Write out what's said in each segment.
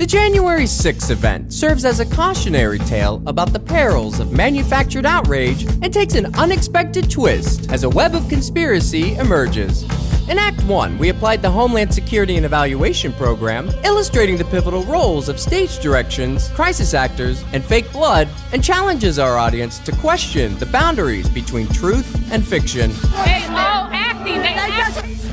January 6th event serves as a cautionary tale about the perils of manufactured outrage and takes an unexpected twist as a web of conspiracy emerges. In Act 1, we applied the Homeland Security and Evaluation Program, illustrating the pivotal roles of stage directions, crisis actors, and fake blood, and challenges our audience to question the boundaries between truth and fiction. They all acting.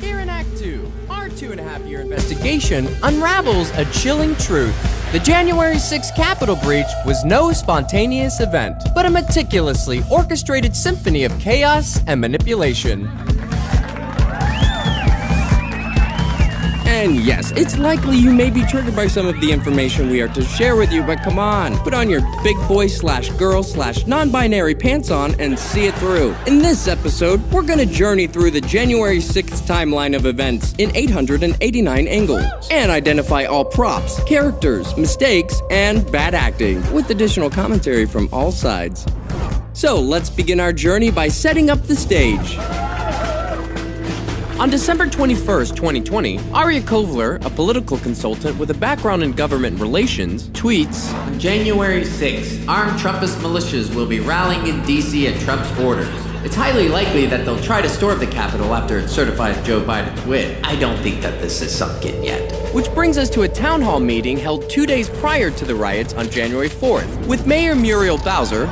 Here in Act 2, our 2.5-year investigation unravels a chilling truth. The January 6th Capitol breach was no spontaneous event, but a meticulously orchestrated symphony of chaos and manipulation. And yes, it's likely you may be triggered by some of the information we are to share with you, but come on, put on your big boy / girl / non-binary pants on and see it through. In this episode, we're gonna journey through the January 6th timeline of events in 889 angles and identify all props, characters, mistakes, and bad acting, with additional commentary from all sides. So let's begin our journey by setting up the stage. On December 21st, 2020, Aria Kovler, a political consultant with a background in government relations, tweets, "On January 6th, armed Trumpist militias will be rallying in D.C. at Trump's orders. It's highly likely that they'll try to storm the Capitol after it certifies Joe Biden's win. I don't think that this is sunk in yet." Which brings us to a town hall meeting held 2 days prior to the riots on January 4th, with Mayor Muriel Bowser,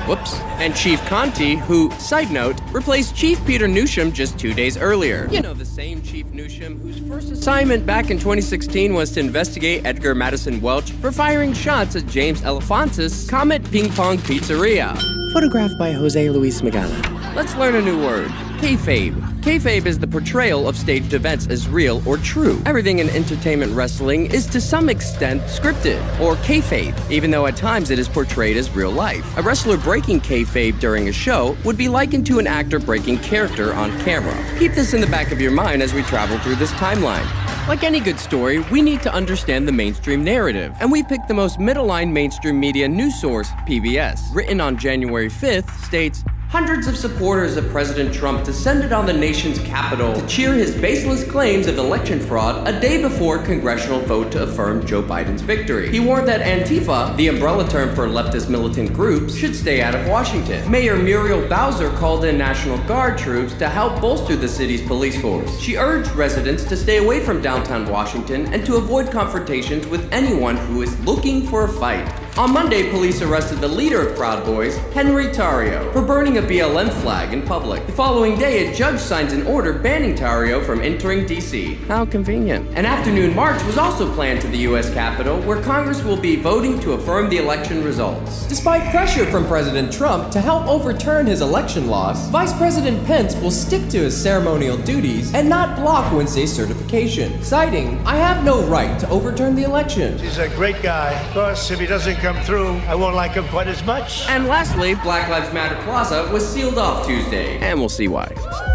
and Chief Conti, who, side note, replaced Chief Peter Newsham just 2 days earlier. You know, the same Chief Newsham whose first assignment back in 2016 was to investigate Edgar Madison Welch for firing shots at James Elefantis' Comet Ping Pong Pizzeria. Photographed by Jose Luis Magana. Let's learn a new word. Kayfabe. Kayfabe is the portrayal of staged events as real or true. Everything in entertainment wrestling is to some extent scripted, or kayfabe, even though at times it is portrayed as real life. A wrestler breaking kayfabe during a show would be likened to an actor breaking character on camera. Keep this in the back of your mind as we travel through this timeline. Like any good story, we need to understand the mainstream narrative, and we picked the most middle-line mainstream media news source, PBS. Written on January 5th, states, "Hundreds of supporters of President Trump descended on the nation's capital to cheer his baseless claims of election fraud a day before congressional vote to affirm Joe Biden's victory." He warned that Antifa, the umbrella term for leftist militant groups, should stay out of Washington. Mayor Muriel Bowser called in National Guard troops to help bolster the city's police force. She urged residents to stay away from downtown Washington and to avoid confrontations with anyone who is looking for a fight. On Monday, police arrested the leader of Proud Boys, Henry Tarrio, for burning a BLM flag in public. The following day, a judge signs an order banning Tarrio from entering D.C. How convenient. An afternoon march was also planned to the U.S. Capitol, where Congress will be voting to affirm the election results. Despite pressure from President Trump to help overturn his election loss, Vice President Pence will stick to his ceremonial duties and not block Wednesday's certification, citing, "I have no right to overturn the election." He's a great guy. Of course, if he doesn't come through, I won't like him quite as much. And lastly, Black Lives Matter Plaza was sealed off Tuesday, and we'll see why.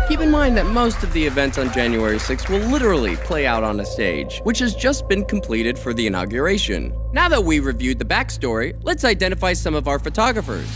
Keep in mind that most of the events on January 6th will literally play out on a stage, which has just been completed for the inauguration. Now that we reviewed the backstory, let's identify some of our photographers.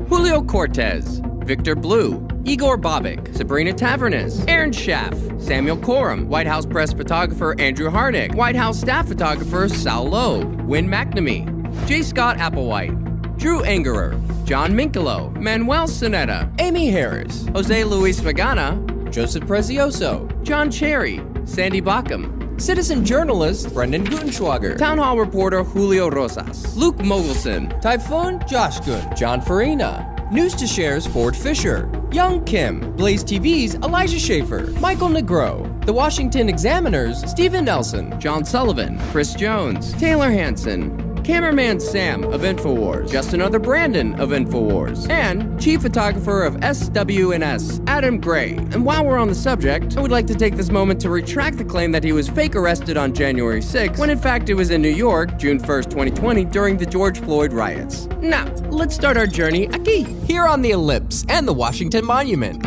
Julio Cortez, Victor Blue, Igor Bobik, Sabrina Tavernes, Aaron Schaff, Samuel Coram, White House press photographer Andrew Harnick, White House staff photographer Sal Loeb, Wynn McNamee, J. Scott Applewhite, Drew Angerer, John Minkelo, Manuel Sonetta, Amy Harris, Jose Luis Magana, Joseph Prezioso, John Cherry, Sandy Backham, citizen journalist Brendan Gutenschwager, town hall reporter Julio Rosas, Luke Mogelson, Typhoon Josh Gunn, John Farina, News to Share's Ford Fisher, Young Kim, Blaze TV's Elijah Schaefer, Michael Negro, The Washington Examiner's Stephen Nelson, John Sullivan, Chris Jones, Taylor Hanson, Cameraman Sam of InfoWars, Just Another Brandon of InfoWars, and Chief Photographer of SWNS, Adam Gray. And while we're on the subject, I would like to take this moment to retract the claim that he was fake arrested on January 6th, when in fact it was in New York, June 1st, 2020, during the George Floyd riots. Now, let's start our journey aquí, here on the Ellipse and the Washington Monument.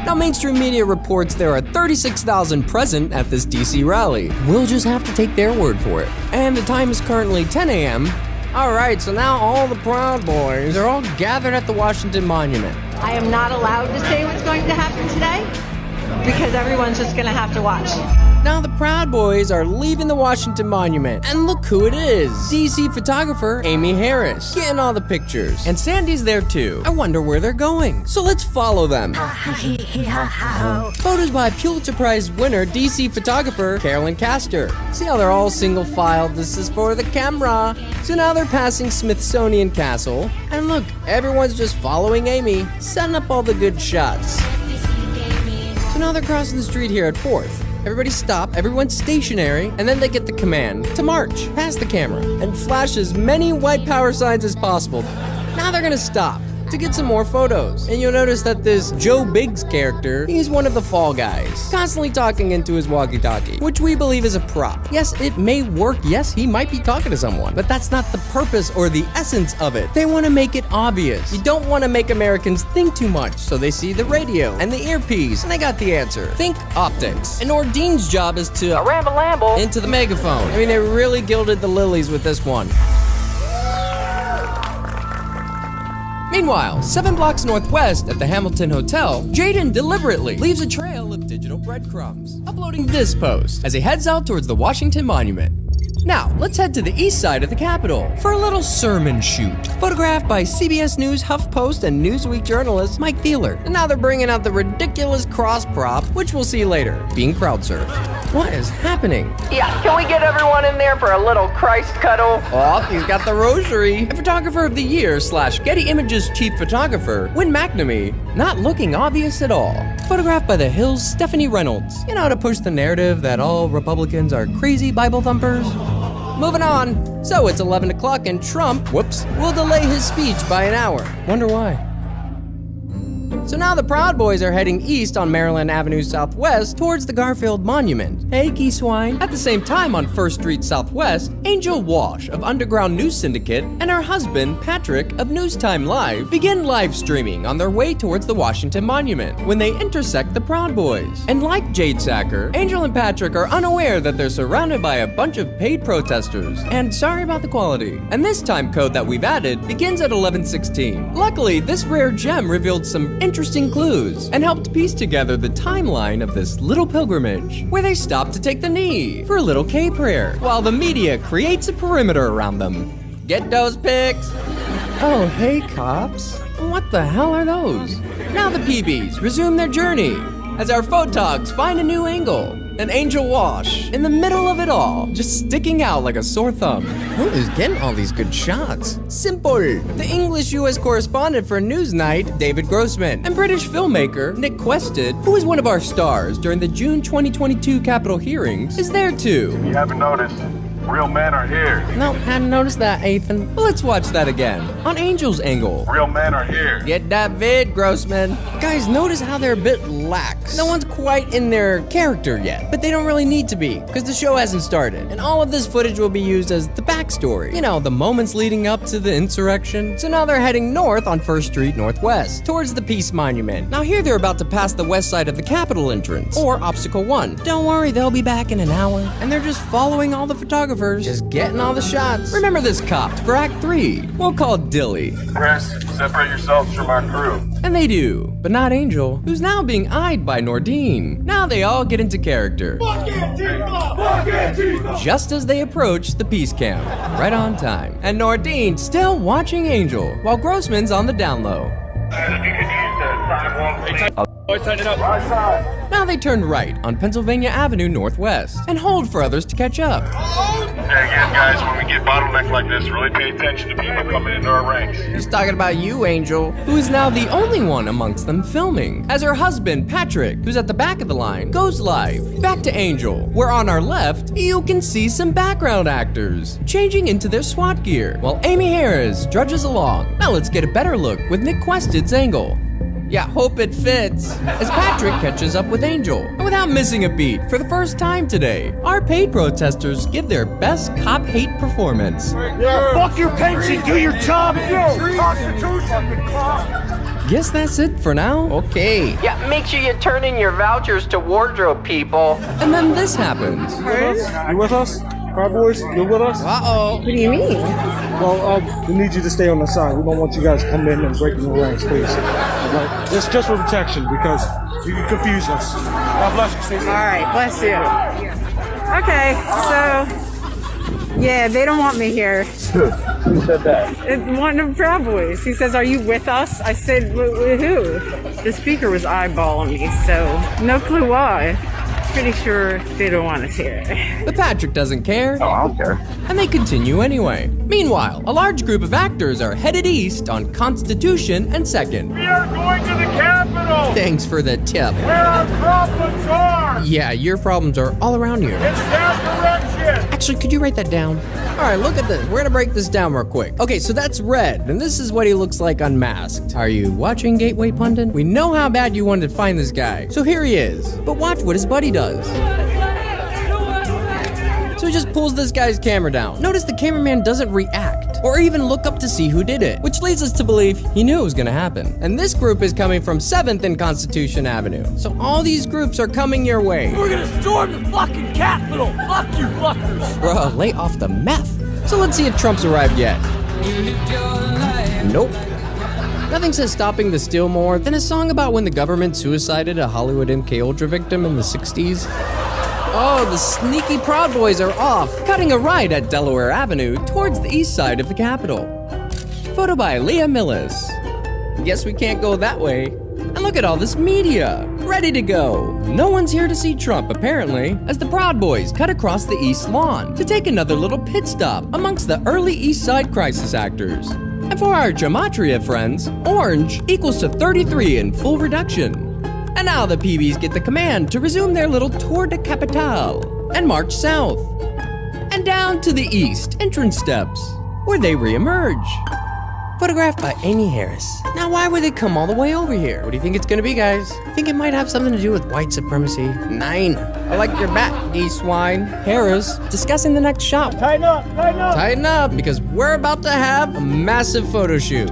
Now, mainstream media reports there are 36,000 present at this DC rally. We'll just have to take their word for it. And the time is currently 10 a.m. Alright, so now all the Proud Boys are all gathered at the Washington Monument. I am not allowed to say what's going to happen today because everyone's just going to have to watch. Now the Proud Boys are leaving the Washington Monument, and look who it is. DC photographer Amy Harris, getting all the pictures. And Sandy's there too. I wonder where they're going. So let's follow them. Photos by Pulitzer Prize winner DC photographer Carolyn Castor. See how they're all single filed? This is for the camera. So now they're passing Smithsonian Castle, and look, everyone's just following Amy, setting up all the good shots. So now they're crossing the street here at 4th. Everybody stop, everyone's stationary, and then they get the command to march past the camera and flash as many white power signs as possible. Now they're gonna stop to get some more photos. And you'll notice that this Joe Biggs character, he's one of the Fall Guys, constantly talking into his walkie-talkie, which we believe is a prop. Yes, it may work. Yes, he might be talking to someone, but that's not the purpose or the essence of it. They want to make it obvious. You don't want to make Americans think too much, so they see the radio and the earpiece, and they got the answer. Think optics. And Ordine's job is to ramble into the megaphone. I mean, they really gilded the lilies with this one. Meanwhile, 7 blocks northwest at the Hamilton Hotel, Jaden deliberately leaves a trail of digital breadcrumbs, uploading this post as he heads out towards the Washington Monument. Now, let's head to the east side of the Capitol for a little sermon shoot, photographed by CBS News, HuffPost, and Newsweek journalist Mike Thieler. And now they're bringing out the ridiculous cross prop, which we'll see later, being crowd surfed. What is happening? Yeah, can we get everyone in there for a little Christ cuddle? Oh, he's got the rosary. And Photographer of the Year / Getty Images chief photographer, Win McNamee, not looking obvious at all. Photographed by The Hill's Stephanie Reynolds. You know, to push the narrative that all Republicans are crazy Bible thumpers. Moving on. So it's 11 o'clock and Trump, will delay his speech by an hour. Wonder why. So now the Proud Boys are heading east on Maryland Avenue Southwest towards the Garfield Monument. Hey, Key Swine. At the same time on 1st Street Southwest, Angel Walsh of Underground News Syndicate and her husband, Patrick of Newstime Live, begin live streaming on their way towards the Washington Monument when they intersect the Proud Boys. And like Jade Sacker, Angel and Patrick are unaware that they're surrounded by a bunch of paid protesters. And sorry about the quality. And this time code that we've added begins at 11:16. Luckily, this rare gem revealed some interesting clues and helped piece together the timeline of this little pilgrimage, where they stopped to take the knee for a little K prayer, while the media creates a perimeter around them. Get those pics? Oh, hey, cops. What the hell are those? Now the PBs resume their journey as our photogs find a new angle. And Angel Walsh, in the middle of it all, just sticking out like a sore thumb. Who is getting all these good shots? Simple. The English U.S. correspondent for Newsnight, David Grossman, and British filmmaker Nick Quested, who is one of our stars during the June 2022 Capitol hearings, is there too. You haven't noticed, real men are here. No, hadn't noticed that, Ethan. Well, let's watch that again, on Angel's angle. Real men are here. Get that vid, Grossman. Guys, notice how they're a bit lax. No one's quite in their character yet, but they don't really need to be, because the show hasn't started. And all of this footage will be used as the backstory. You know, the moments leading up to the insurrection. So now they're heading north on 1st Street Northwest, towards the Peace Monument. Now here they're about to pass the west side of the Capitol entrance, or Obstacle 1. Don't worry, they'll be back in an hour. And they're just following all the photographers, just getting all the shots. Remember this cop for Act 3. We'll call Dilly. Chris, separate yourselves from our crew. And they do, but not Angel, who's now being eyed by Nordine. Now they all get into character. Fuck Antifa! Fuck Antifa! Just as they approach the peace camp, right on time. And Nordine still watching Angel, while Grossman's on the down low. Now they turn right on Pennsylvania Avenue Northwest and hold for others to catch up. And again, guys, when we get bottlenecked like this, really pay attention to people coming into our ranks. He's talking about you, Angel, who is now the only one amongst them filming, as her husband, Patrick, who's at the back of the line, goes live. Back to Angel, where on our left, you can see some background actors changing into their SWAT gear, while Amy Harris drudges along. Now let's get a better look with Nick Quested's angle. Yeah, hope it fits. As Patrick catches up with Angel. And without missing a beat, for the first time today, our paid protesters give their best cop hate performance. Yeah, fuck your pension, do your job, Guess that's it for now. Okay. Yeah, make sure you turn in your vouchers to wardrobe people. And then this happens. You with us? Proud Boys, you with us? Uh-oh. What do you mean? Well, we need you to stay on the side. We don't want you guys coming in and breaking the ranks, please. Right? It's just for protection because you can confuse us. God bless you, Stacey. All right, bless you. Okay, so yeah, they don't want me here. Who said that? It's one of the Proud Boys. He says, "Are you with us?" I said, "Who?" The speaker was eyeballing me, so no clue why. Pretty sure they don't want us here. But Patrick doesn't care. Oh, I don't care. And they continue anyway. Meanwhile, a large group of actors are headed east on Constitution and 2nd. We are going to the Capitol! Thanks for the tip. Where our problems are! Yeah, your problems are all around you. It's that direction! Actually, could you write that down? All right, look at this. We're gonna break this down real quick. Okay, so that's Red, and this is what he looks like unmasked. Are you watching Gateway Pundit? We know how bad you wanted to find this guy. So here he is. But watch what his buddy does. So he just pulls this guy's camera down. Notice the cameraman doesn't react or even look up to see who did it, which leads us to believe he knew it was gonna happen. And this group is coming from 7th and Constitution Avenue. So all these groups are coming your way. We're gonna storm the fucking Capitol! Fuck you fuckers! Bro, lay off the meth. So let's see if Trump's arrived yet. Nope. Nothing says stopping the steal more than a song about when the government suicided a Hollywood MK Ultra victim in the 60s. Oh, the sneaky Proud Boys are off, cutting a right at Delaware Avenue towards the east side of the Capitol. Photo by Leah Millis. Guess we can't go that way. And look at all this media, ready to go. No one's here to see Trump, apparently, as the Proud Boys cut across the East Lawn to take another little pit stop amongst the early East Side crisis actors. And for our gematria friends, orange equals to 33 in full reduction. And now the PBs get the command to resume their little tour de capitale and march south. And down to the east entrance steps, where they reemerge. Photographed by Amy Harris. Now, why would they come all the way over here? What do you think it's gonna be, guys? Think it might have something to do with white supremacy? 9. I like your bat, D-swine. Harris, discussing the next shot. Tighten up, tighten up. Tighten up, because we're about to have a massive photo shoot.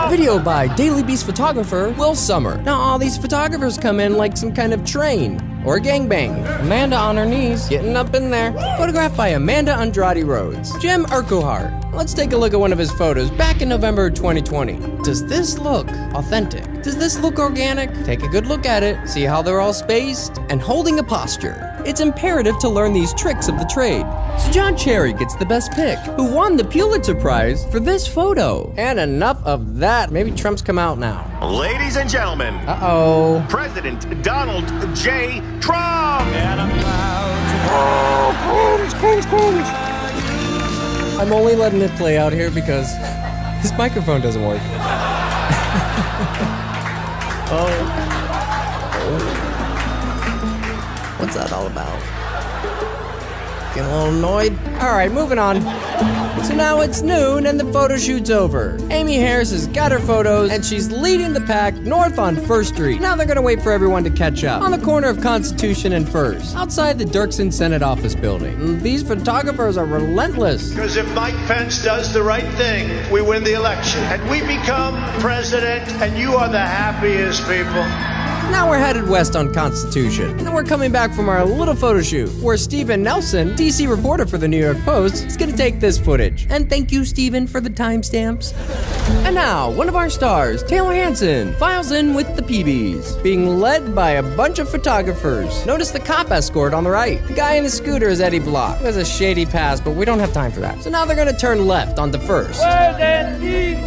Video by Daily Beast photographer Will Summer. Now all these photographers come in like some kind of train or gangbang. Amanda on her knees, getting up in there. Photographed by Amanda Andrade Rhodes. Jim Urquhart. Let's take a look at one of his photos back in November 2020. Does this look authentic? Does this look organic? Take a good look at it, see how they're all spaced, and holding a posture. It's imperative to learn these tricks of the trade. So John Cherry gets the best pick, who won the Pulitzer Prize for this photo. And enough of that. Maybe Trump's come out now. Ladies and gentlemen, Uh-oh. President Donald J. Trump! I'm only letting it play out here because his microphone doesn't work. What's that all about? Getting a little annoyed? Alright, moving on. So now it's noon and the photo shoot's over. Amy Harris has got her photos and she's leading the pack north on 1st Street. Now they're gonna wait for everyone to catch up on the corner of Constitution and 1st, outside the Dirksen Senate office building. These photographers are relentless. Because if Mike Pence does the right thing, we win the election. And we become president, and you are the happiest people. Now we're headed west on Constitution, and we're coming back from our little photo shoot, where Stephen Nelson, DC reporter for the New York Post, is gonna take this footage. And thank you, Stephen, for the timestamps. And now, one of our stars, Taylor Hanson, files in with the PBs, being led by a bunch of photographers. Notice the cop escort on the right. The guy in the scooter is Eddie Block, who has a shady past, but we don't have time for that. So now they're gonna turn left onto 1st.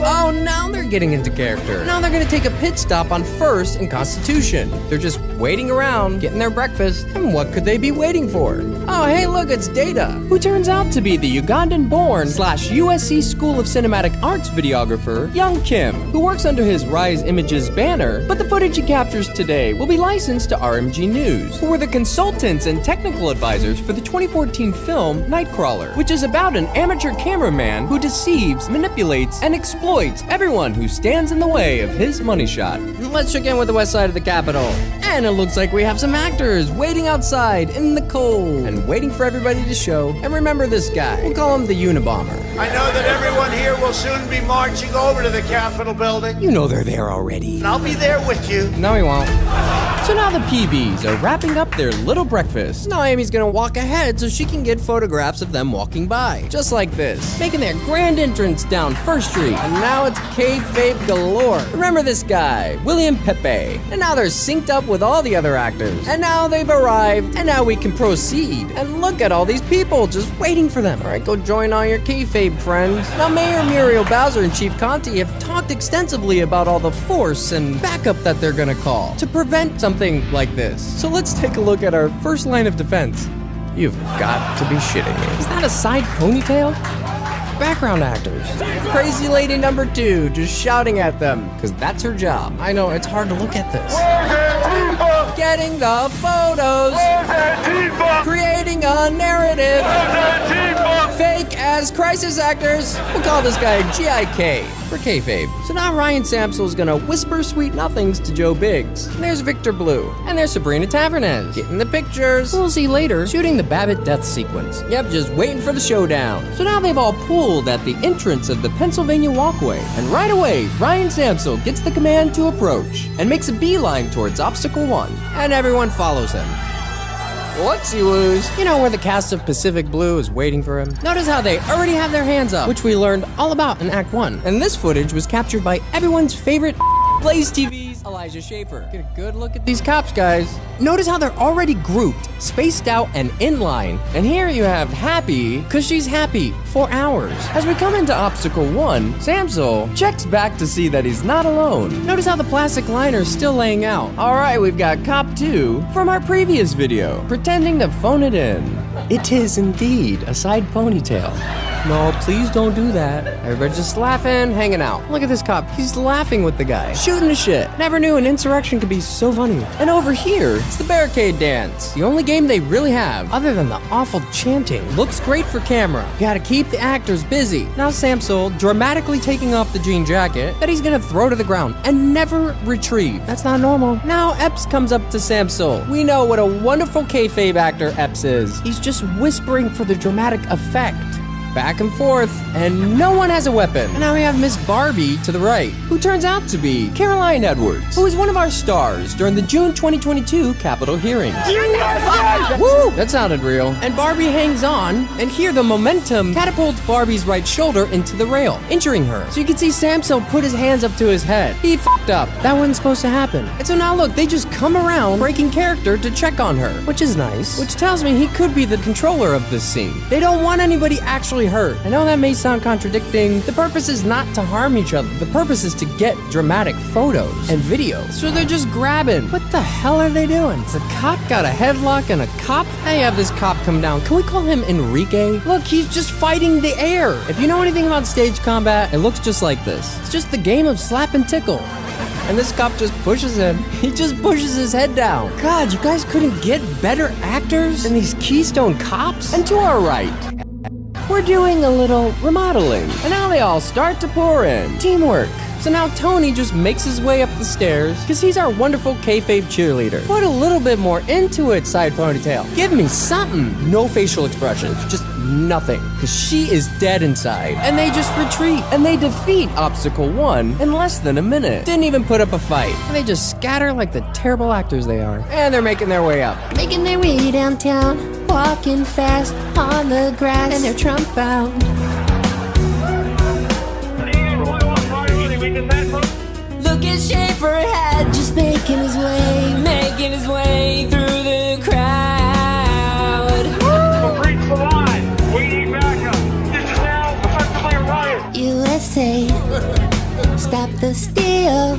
Oh, now they're getting into character. Now they're gonna take a pit stop on 1st and Constitution. They're just waiting around, getting their breakfast, and what could they be waiting for? Oh, hey, look, it's Data, who turns out to be the Ugandan-born / USC School of Cinematic Arts videographer, Young Kim, who works under his Rise Images banner, but the footage he captures today will be licensed to RMG News, who were the consultants and technical advisors for the 2014 film Nightcrawler, which is about an amateur cameraman who deceives, manipulates, and exploits everyone who stands in the way of his money shot. Let's check in with the west side of the Capitol. And it looks like we have some actors waiting outside in the cold and waiting for everybody to show. And remember this guy. We'll call him the Unabomber. I know that everyone here will soon be marching over to the Capitol building. You know they're there already. And I'll be there with you. No, he won't. So now the PBs are wrapping up their little breakfast. Now Amy's gonna walk ahead so she can get photographs of them walking by. Just like this. Making their grand entrance down First Street. And now it's kayfabe galore. Remember this guy, William Pepe. And now they're synced up with all the other actors. And now they've arrived. And now we can proceed. And look at all these people just waiting for them. All right, go join all your kayfabe friends. Now Mayor Muriel Bowser and Chief Conti have talked extensively about all the force and backup that they're gonna call to prevent something like this. So let's take a look at our first line of defense. You've got to be shitting me. Is that a side ponytail? Background actors. Crazy lady number 2 just shouting at them, because that's her job. I know, it's hard to look at this. Getting the photos. Creating a narrative. Fake as crisis actors. We'll call this guy GIK for kayfabe. So now Ryan Samsel's gonna whisper sweet nothings to Joe Biggs. And there's Victor Blue. And there's Sabrina Tavernez. Getting the pictures. We'll see later shooting the Babbitt death sequence. Yep, just waiting for the showdown. So now they've all pooled at the entrance of the Pennsylvania walkway. And right away, Ryan Samsel gets the command to approach and makes a beeline towards Obstacle 1. And everyone follows him. Whoopsie-woos. You know where the cast of Pacific Blue is waiting for him? Notice how they already have their hands up, which we learned all about in Act 1. And this footage was captured by everyone's favorite Blaze TV's Elijah Schaefer. Get a good look at these cops, guys. Notice how they're already grouped, spaced out, and in line. And here you have Happy, cause she's happy for hours. As we come into Obstacle 1, Samsel checks back to see that he's not alone. Notice how the plastic liner's still laying out. Alright, we've got Cop 2 from our previous video, pretending to phone it in. It is indeed a side ponytail. No, please don't do that. Everybody just laughing, hanging out. Look at this cop. He's laughing with the guy. Shooting the shit. Never knew an insurrection could be so funny. And over here, it's the barricade dance. The only game they really have, other than the awful chanting. Looks great for camera. You gotta keep the actors busy. Now Samsel dramatically taking off the jean jacket that he's gonna throw to the ground and never retrieve. That's not normal. Now Epps comes up to Samsel. We know what a wonderful kayfabe actor Epps is. He's just whispering for the dramatic effect. Back and forth, and no one has a weapon. And now we have Miss Barbie to the right, who turns out to be Caroline Edwards, who is one of our stars during the June 2022 Capitol hearings. Woo! That sounded real. And Barbie hangs on, and here the momentum catapults Barbie's right shoulder into the rail, injuring her. So you can see Samsel put his hands up to his head. He f***ed up. That wasn't supposed to happen. And so now look, they just come around breaking character to check on her, which is nice. Which tells me he could be the controller of this scene. They don't want anybody actually hurt. I know that may sound contradicting. The purpose is not to harm each other. The purpose is to get dramatic photos and videos. So they're just grabbing. What the hell are they doing? It's a cop got a headlock and a cop? Now you have this cop come down. Can we call him Enrique? Look, he's just fighting the air. If you know anything about stage combat, it looks just like this. It's just the game of slap and tickle. And this cop just pushes him. He just pushes his head down. God, you guys couldn't get better actors than these Keystone cops? And to our right, we're doing a little remodeling. And now they all start to pour in. Teamwork. So now Tony just makes his way up the stairs because he's our wonderful kayfabe cheerleader. Put a little bit more into it, side ponytail. Give me something. No facial expressions, just nothing. Because she is dead inside. And they just retreat. And they defeat Obstacle 1 in less than a minute. Didn't even put up a fight. And they just scatter like the terrible actors they are. And they're making their way up. Making their way downtown, walking fast on the grass, and they're Trump bound. Look at Schaefer had just making his way through the crowd. Breach the line. We need backup. This is now effectively a riot. USA, stop the steal.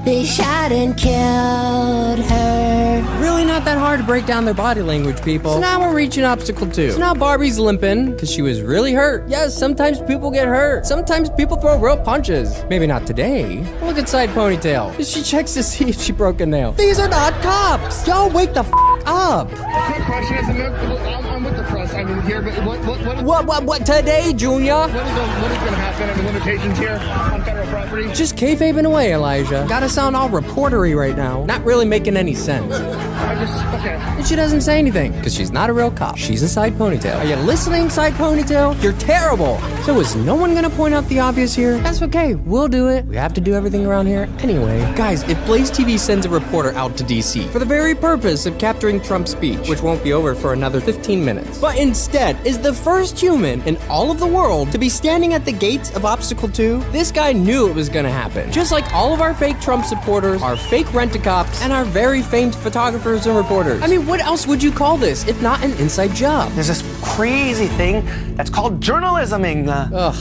They shot and killed her. Really not that hard to break down their body language, people. So now we're reaching Obstacle 2. So now Barbie's limping because she was really hurt. Yes, sometimes people get hurt. Sometimes people throw real punches. Maybe not today. Look at side ponytail. She checks to see if she broke a nail. These are not cops. Y'all wake the f*** up. Quick question is, I'm with the press. I'm here, but what today, Junior? What is going to happen? Are the limitations here on federal real property? Just kayfabing away, Elijah. Gotta sound all reportery right now. Not really making any sense. Okay. And she doesn't say anything, because she's not a real cop. She's a side ponytail. Are you listening, side ponytail? You're terrible. So is no one gonna point out the obvious here? That's okay, we'll do it. We have to do everything around here anyway. Guys, if Blaze TV sends a reporter out to DC for the very purpose of capturing Trump's speech, which won't be over for another 15 minutes, but instead is the first human in all of the world to be standing at the gates of Obstacle 2, this guy knew it was gonna happen. Just like all of our fake Trump supporters, our fake rent-a-cops, and our very famed photographers and reporters. I mean, what else would you call this if not an inside job? There's this crazy thing that's called journalisming. Ugh.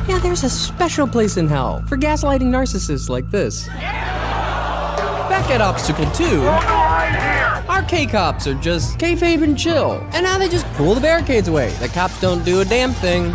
Yeah, there's a special place in hell for gaslighting narcissists like this. Back at Obstacle 2, our K-cops are just kayfabe and chill. And now they just pull the barricades away. The cops don't do a damn thing.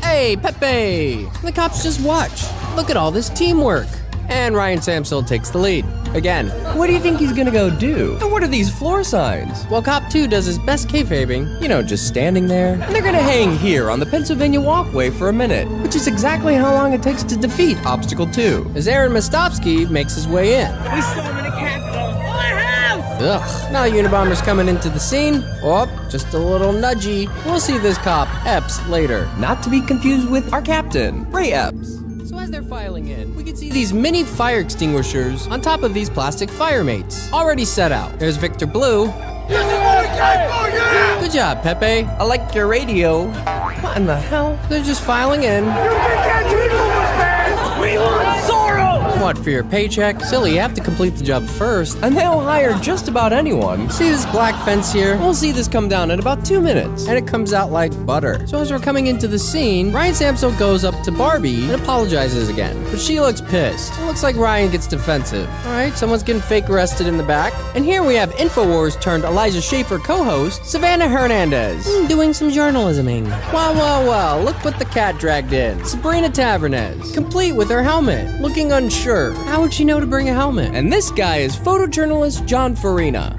Hey, Pepe! The cops just watch. Look at all this teamwork. And Ryan Samsel takes the lead. Again, what do you think he's gonna go do? And what are these floor signs? Well, Cop 2 does his best kayfabing, you know, just standing there. And they're gonna hang here on the Pennsylvania walkway for a minute, which is exactly how long it takes to defeat Obstacle 2, as Aaron Mostovsky makes his way in. We storming the Capitol. My house! Ugh. Now Unabomber's coming into the scene. Oh, just a little nudgy. We'll see this cop, Epps, later. Not to be confused with our captain, Ray Epps. So as they're filing in, we can see these mini fire extinguishers on top of these plastic fire mates, already set out. There's Victor Blue. Good job, Pepe. I like your radio. What in the hell? They're just filing in. We want Soros! What, for your paycheck? Silly, you have to complete the job first, and they'll hire just about anyone. See this black fence here? We'll see this come down in about 2 minutes, and it comes out like butter. So as we're coming into the scene, Ryan Samsel goes up to Barbie and apologizes again, but she looks pissed. It looks like Ryan gets defensive. All right, someone's getting fake arrested in the back, and here we have InfoWars turned Elijah Schaefer co-host, Savannah Hernandez, doing some journalisming. Well, look what the cat dragged in. Sabrina Tavernez, complete with her helmet, looking unsure. How would she know to bring a helmet? And this guy is photojournalist John Farina.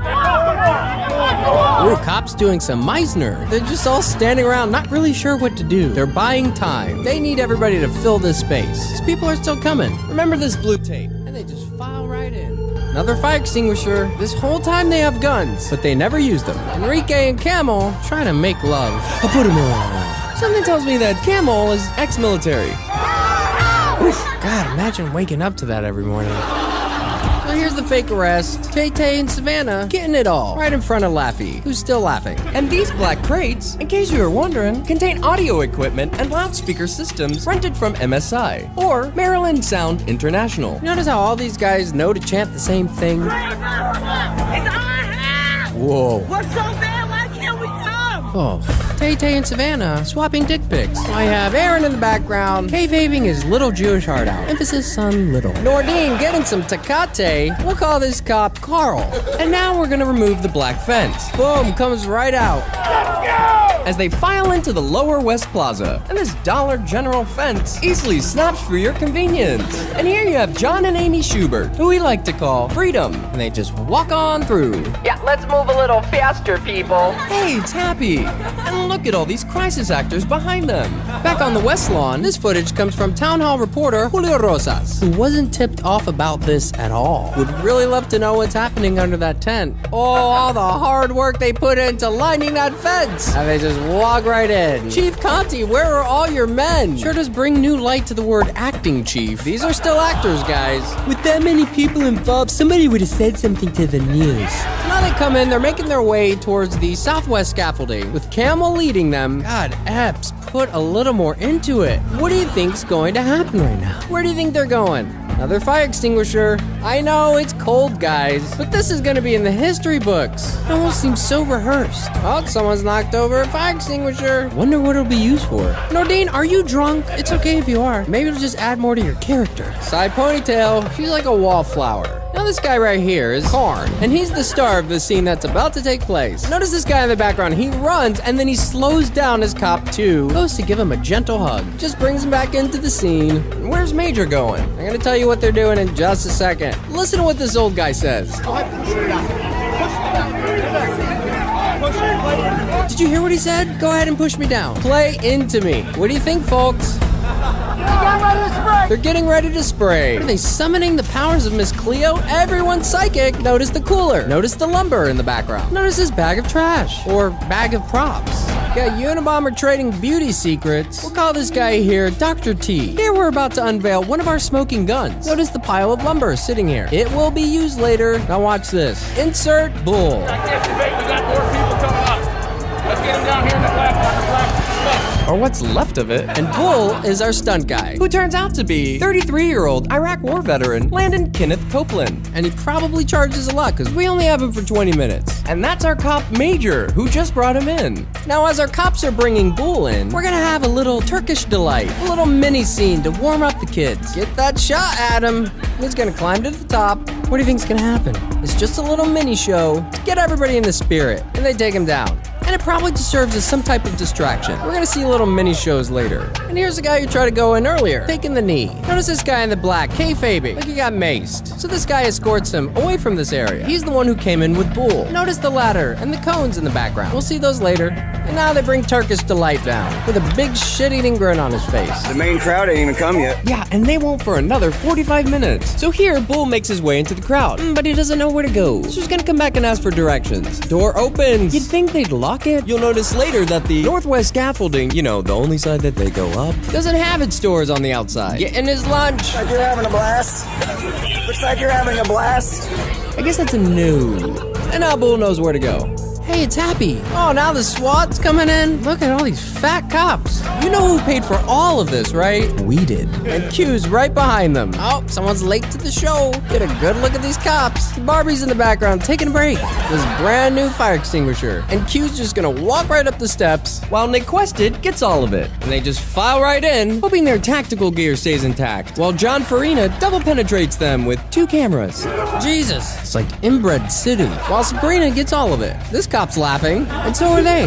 Ooh, cops doing some Meisner. They're just all standing around, not really sure what to do. They're buying time. They need everybody to fill this space. These people are still coming. Remember this blue tape. And they just file right in. Another fire extinguisher. This whole time they have guns, but they never use them. Enrique and Camel trying to make love. I'll put him on. Something tells me that Camel is ex-military. Oof, God, imagine waking up to that every morning. So here's the fake arrest. Tay-Tay and Savannah getting it all. Right in front of Laffy, who's still laughing. And these black crates, in case you were wondering, contain audio equipment and loudspeaker systems rented from MSI, or Maryland Sound International. Notice how all these guys know to chant the same thing? It's our house! Whoa. What's so bad? Why can't we come? Oh, Tay-Tay and Savannah swapping dick pics. I have Aaron in the background, kayfabing his little Jewish heart out. Emphasis on little. Nordine getting some Tecate. We'll call this cop Carl. And now we're gonna remove the black fence. Boom, comes right out. Let's go! As they file into the Lower West Plaza. And this Dollar General fence easily snaps for your convenience. And here you have John and Amy Schubert, who we like to call Freedom. And they just walk on through. Yeah, let's move a little faster, people. Hey, it's Happy. And look at all these crisis actors behind them. Back on the West Lawn, this footage comes from Town Hall reporter Julio Rosas, who wasn't tipped off about this at all. Would really love to know what's happening under that tent. Oh, all the hard work they put into lining that fence. And they just walk right in. Chief Conti, where are all your men? Sure does bring new light to the word acting, Chief. These are still actors, guys. With that many people involved, somebody would have said something to the news. So now they come in, they're making their way towards the southwest scaffolding, with Camel leading them. God, Epps, put a little more into it. What do you think's going to happen right now? Where do you think they're going? Another fire extinguisher. I know, it's cold, guys, but this is gonna be in the history books. It almost seems so rehearsed. Oh, someone's knocked over a fire extinguisher. Wonder what it'll be used for. Nordine, are you drunk? It's okay if you are. Maybe it'll just add more to your character. Side ponytail. She's like a wallflower. Now this guy right here is Karn, and he's the star of the scene that's about to take place. Notice this guy in the background. He runs, and then he slows down as Cop 2 goes to give him a gentle hug. Just brings him back into the scene. And where's Major going? I'm gonna tell you what they're doing in just a second. Listen to what this old guy says. Did you hear what he said? Go ahead and push me down. Play into me. What do you think, folks? They're getting ready to spray. Are they summoning the powers of Miss Cleo? Everyone's psychic. Notice the cooler. Notice the lumber in the background. Notice this bag of trash. Or bag of props. Got Unabomber trading beauty secrets. We'll call this guy here Dr. T. Here we're about to unveil one of our smoking guns. Notice the pile of lumber sitting here. It will be used later. Now watch this. Insert bull. We got more people coming up. Let's get them down here in the black on the black. Or what's left of it. And Bull is our stunt guy, who turns out to be 33-year-old Iraq war veteran Landon Kenneth Copeland. And he probably charges a lot because we only have him for 20 minutes. And that's our cop Major, who just brought him in. Now as our cops are bringing Bull in, we're gonna have a little Turkish delight, a little mini scene to warm up the kids. Get that shot at him. He's gonna climb to the top. What do you think's gonna happen? It's just a little mini show to get everybody in the spirit. And they take him down. And it probably just serves as some type of distraction. We're gonna see little mini shows later. And here's the guy who tried to go in earlier, taking the knee. Notice this guy in the black, kayfabing, like he got maced. So this guy escorts him away from this area. He's the one who came in with Bull. Notice the ladder and the cones in the background. We'll see those later. And now they bring Turkish Delight down, with a big shit-eating grin on his face. The main crowd ain't even come yet. Yeah, and they won't for another 45 minutes. So here, Bull makes his way into the crowd, but he doesn't know where to go. So he's gonna come back and ask for directions. Door opens. You'd think they'd lock it. You'll notice later that the northwest scaffolding, you know, the only side that they go up, doesn't have its doors on the outside. Getting his lunch. Looks like you're having a blast. Looks like you're having a blast. I guess that's a no. And now Bull knows where to go. Hey, it's Happy. Oh, now the SWAT's coming in. Look at all these fat cops. You know who paid for all of this, right? We did. And Q's right behind them. Oh, someone's late to the show. Get a good look at these cops. Barbie's in the background taking a break. This brand new fire extinguisher. And Q's just gonna walk right up the steps while Nick Quested gets all of it. And they just file right in, hoping their tactical gear stays intact, while John Farina double penetrates them with 2 cameras. Jesus, it's like Inbred City. While Sabrina gets all of it. This cop's laughing, and so are they.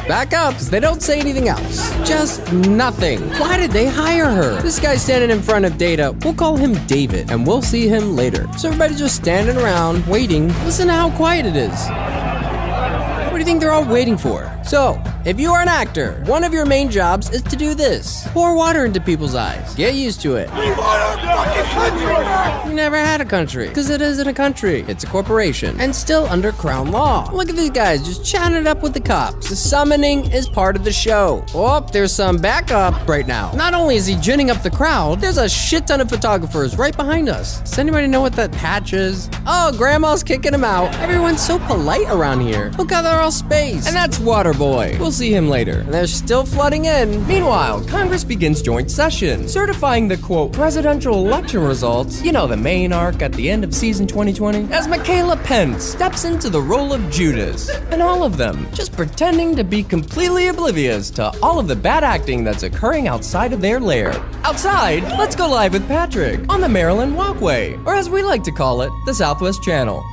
Back up, because they don't say anything else. Just nothing. Why did they hire her? This guy's standing in front of Data. We'll call him David, and we'll see him later. So everybody's just standing around, waiting. Listen to how quiet it is. What do you think they're all waiting for? So, if you are an actor, one of your main jobs is to do this. Pour water into people's eyes. Get used to it. We want our fucking country back! You never had a country, because it isn't a country. It's a corporation, and still under crown law. Look at these guys just chatting it up with the cops. The summoning is part of the show. Oh, there's some backup right now. Not only is he ginning up the crowd, there's a shit ton of photographers right behind us. Does anybody know what that patch is? Oh, Grandma's kicking him out. Everyone's so polite around here. Look how they're all spaced. And that's Waterboy. We'll see him later. And they're still flooding in. Meanwhile, Congress begins joint session, certifying the, quote, presidential election results, you know, the main arc at the end of season 2020, as Michaela Pence steps into the role of Judas. And all of them just pretending to be completely oblivious to all of the bad acting that's occurring outside of their lair. Outside, let's go live with Patrick on the Maryland Walkway, or as we like to call it, the Southwest Channel.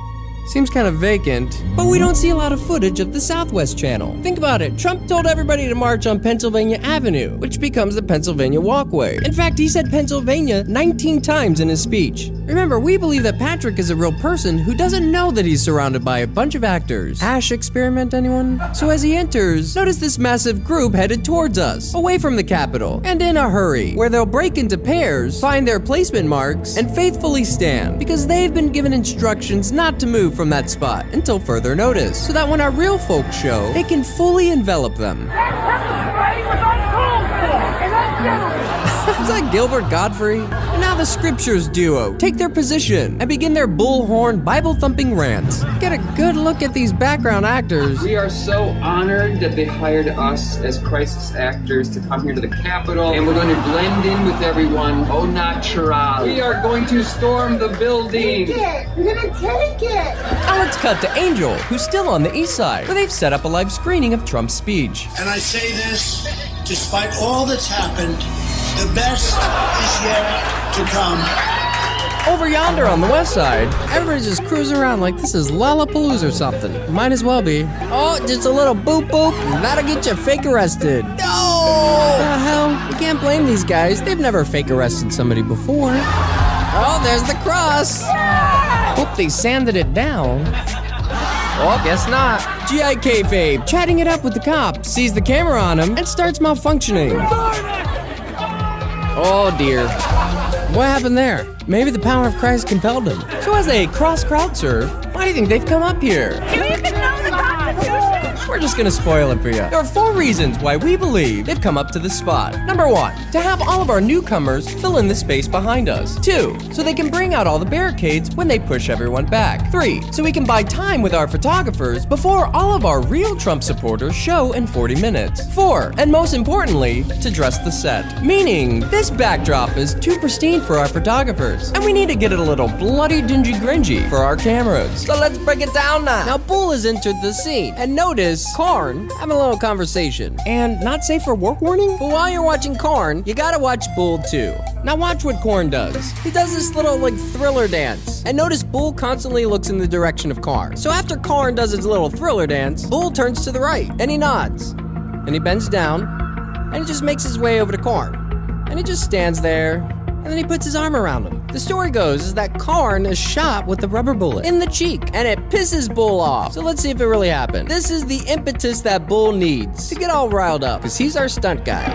Seems kind of vacant, but we don't see a lot of footage of the Southwest Channel. Think about it. Trump told everybody to march on Pennsylvania Avenue, which becomes the Pennsylvania Walkway. In fact, he said Pennsylvania 19 times in his speech. Remember, we believe that Patrick is a real person who doesn't know that he's surrounded by a bunch of actors. Ash experiment, anyone? So as he enters, notice this massive group headed towards us, away from the Capitol, and in a hurry, where they'll break into pairs, find their placement marks, and faithfully stand, because they've been given instructions not to move from that spot until further notice, so that when our real folks show, they can fully envelop them. Is that Gilbert Godfrey? And now the Scriptures duo take their position and begin their bullhorn Bible-thumping rants. Get a good look at these background actors. We are so honored that they hired us as crisis actors to come here to the Capitol, and we're going to blend in with everyone au natural. We are going to storm the building. Take it. We're going to take it. Now let's cut to Angel, who's still on the east side, where they've set up a live screening of Trump's speech. And I say this, despite all that's happened, the best is yet to come. Over yonder on the west side, everybody's just cruising around like this is Lollapalooza or something. Might as well be. Oh, just a little boop boop, that'll get you fake arrested. No! What the hell? You can't blame these guys. They've never fake arrested somebody before. Oh, there's the cross. Hope they sanded it down. Oh, guess not. G.I. Kayfabe, chatting it up with the cop, sees the camera on him, and starts malfunctioning. Oh dear. What happened there? Maybe the power of Christ compelled him. So as they cross crowd surf, why do you think they've come up here? Do you even know the Constitution? We're just gonna spoil it for you. There are 4 reasons why we believe they've come up to this spot. Number 1, to have all of our newcomers fill in the space behind us. 2, so they can bring out all the barricades when they push everyone back. 3, so we can buy time with our photographers before all of our real Trump supporters show in 40 minutes. 4, and most importantly, to dress the set. Meaning, this backdrop is too pristine for our photographers, and we need to get it a little bloody dingy gringy for our cameras. So let's break it down now. Now, Bull has entered the scene, and notice Karn having a little conversation. And not safe for work warning? But while you're watching Karn, you gotta watch Bull too. Now watch what Karn does. He does this little thriller dance. And notice Bull constantly looks in the direction of Karn. So after Karn does his little thriller dance, Bull turns to the right and he nods. And he bends down and he just makes his way over to Karn. And he just stands there and then he puts his arm around him. The story goes is that Karn is shot with a rubber bullet in the cheek, and it pisses Bull off. So let's see if it really happened. This is the impetus that Bull needs to get all riled up, because he's our stunt guy.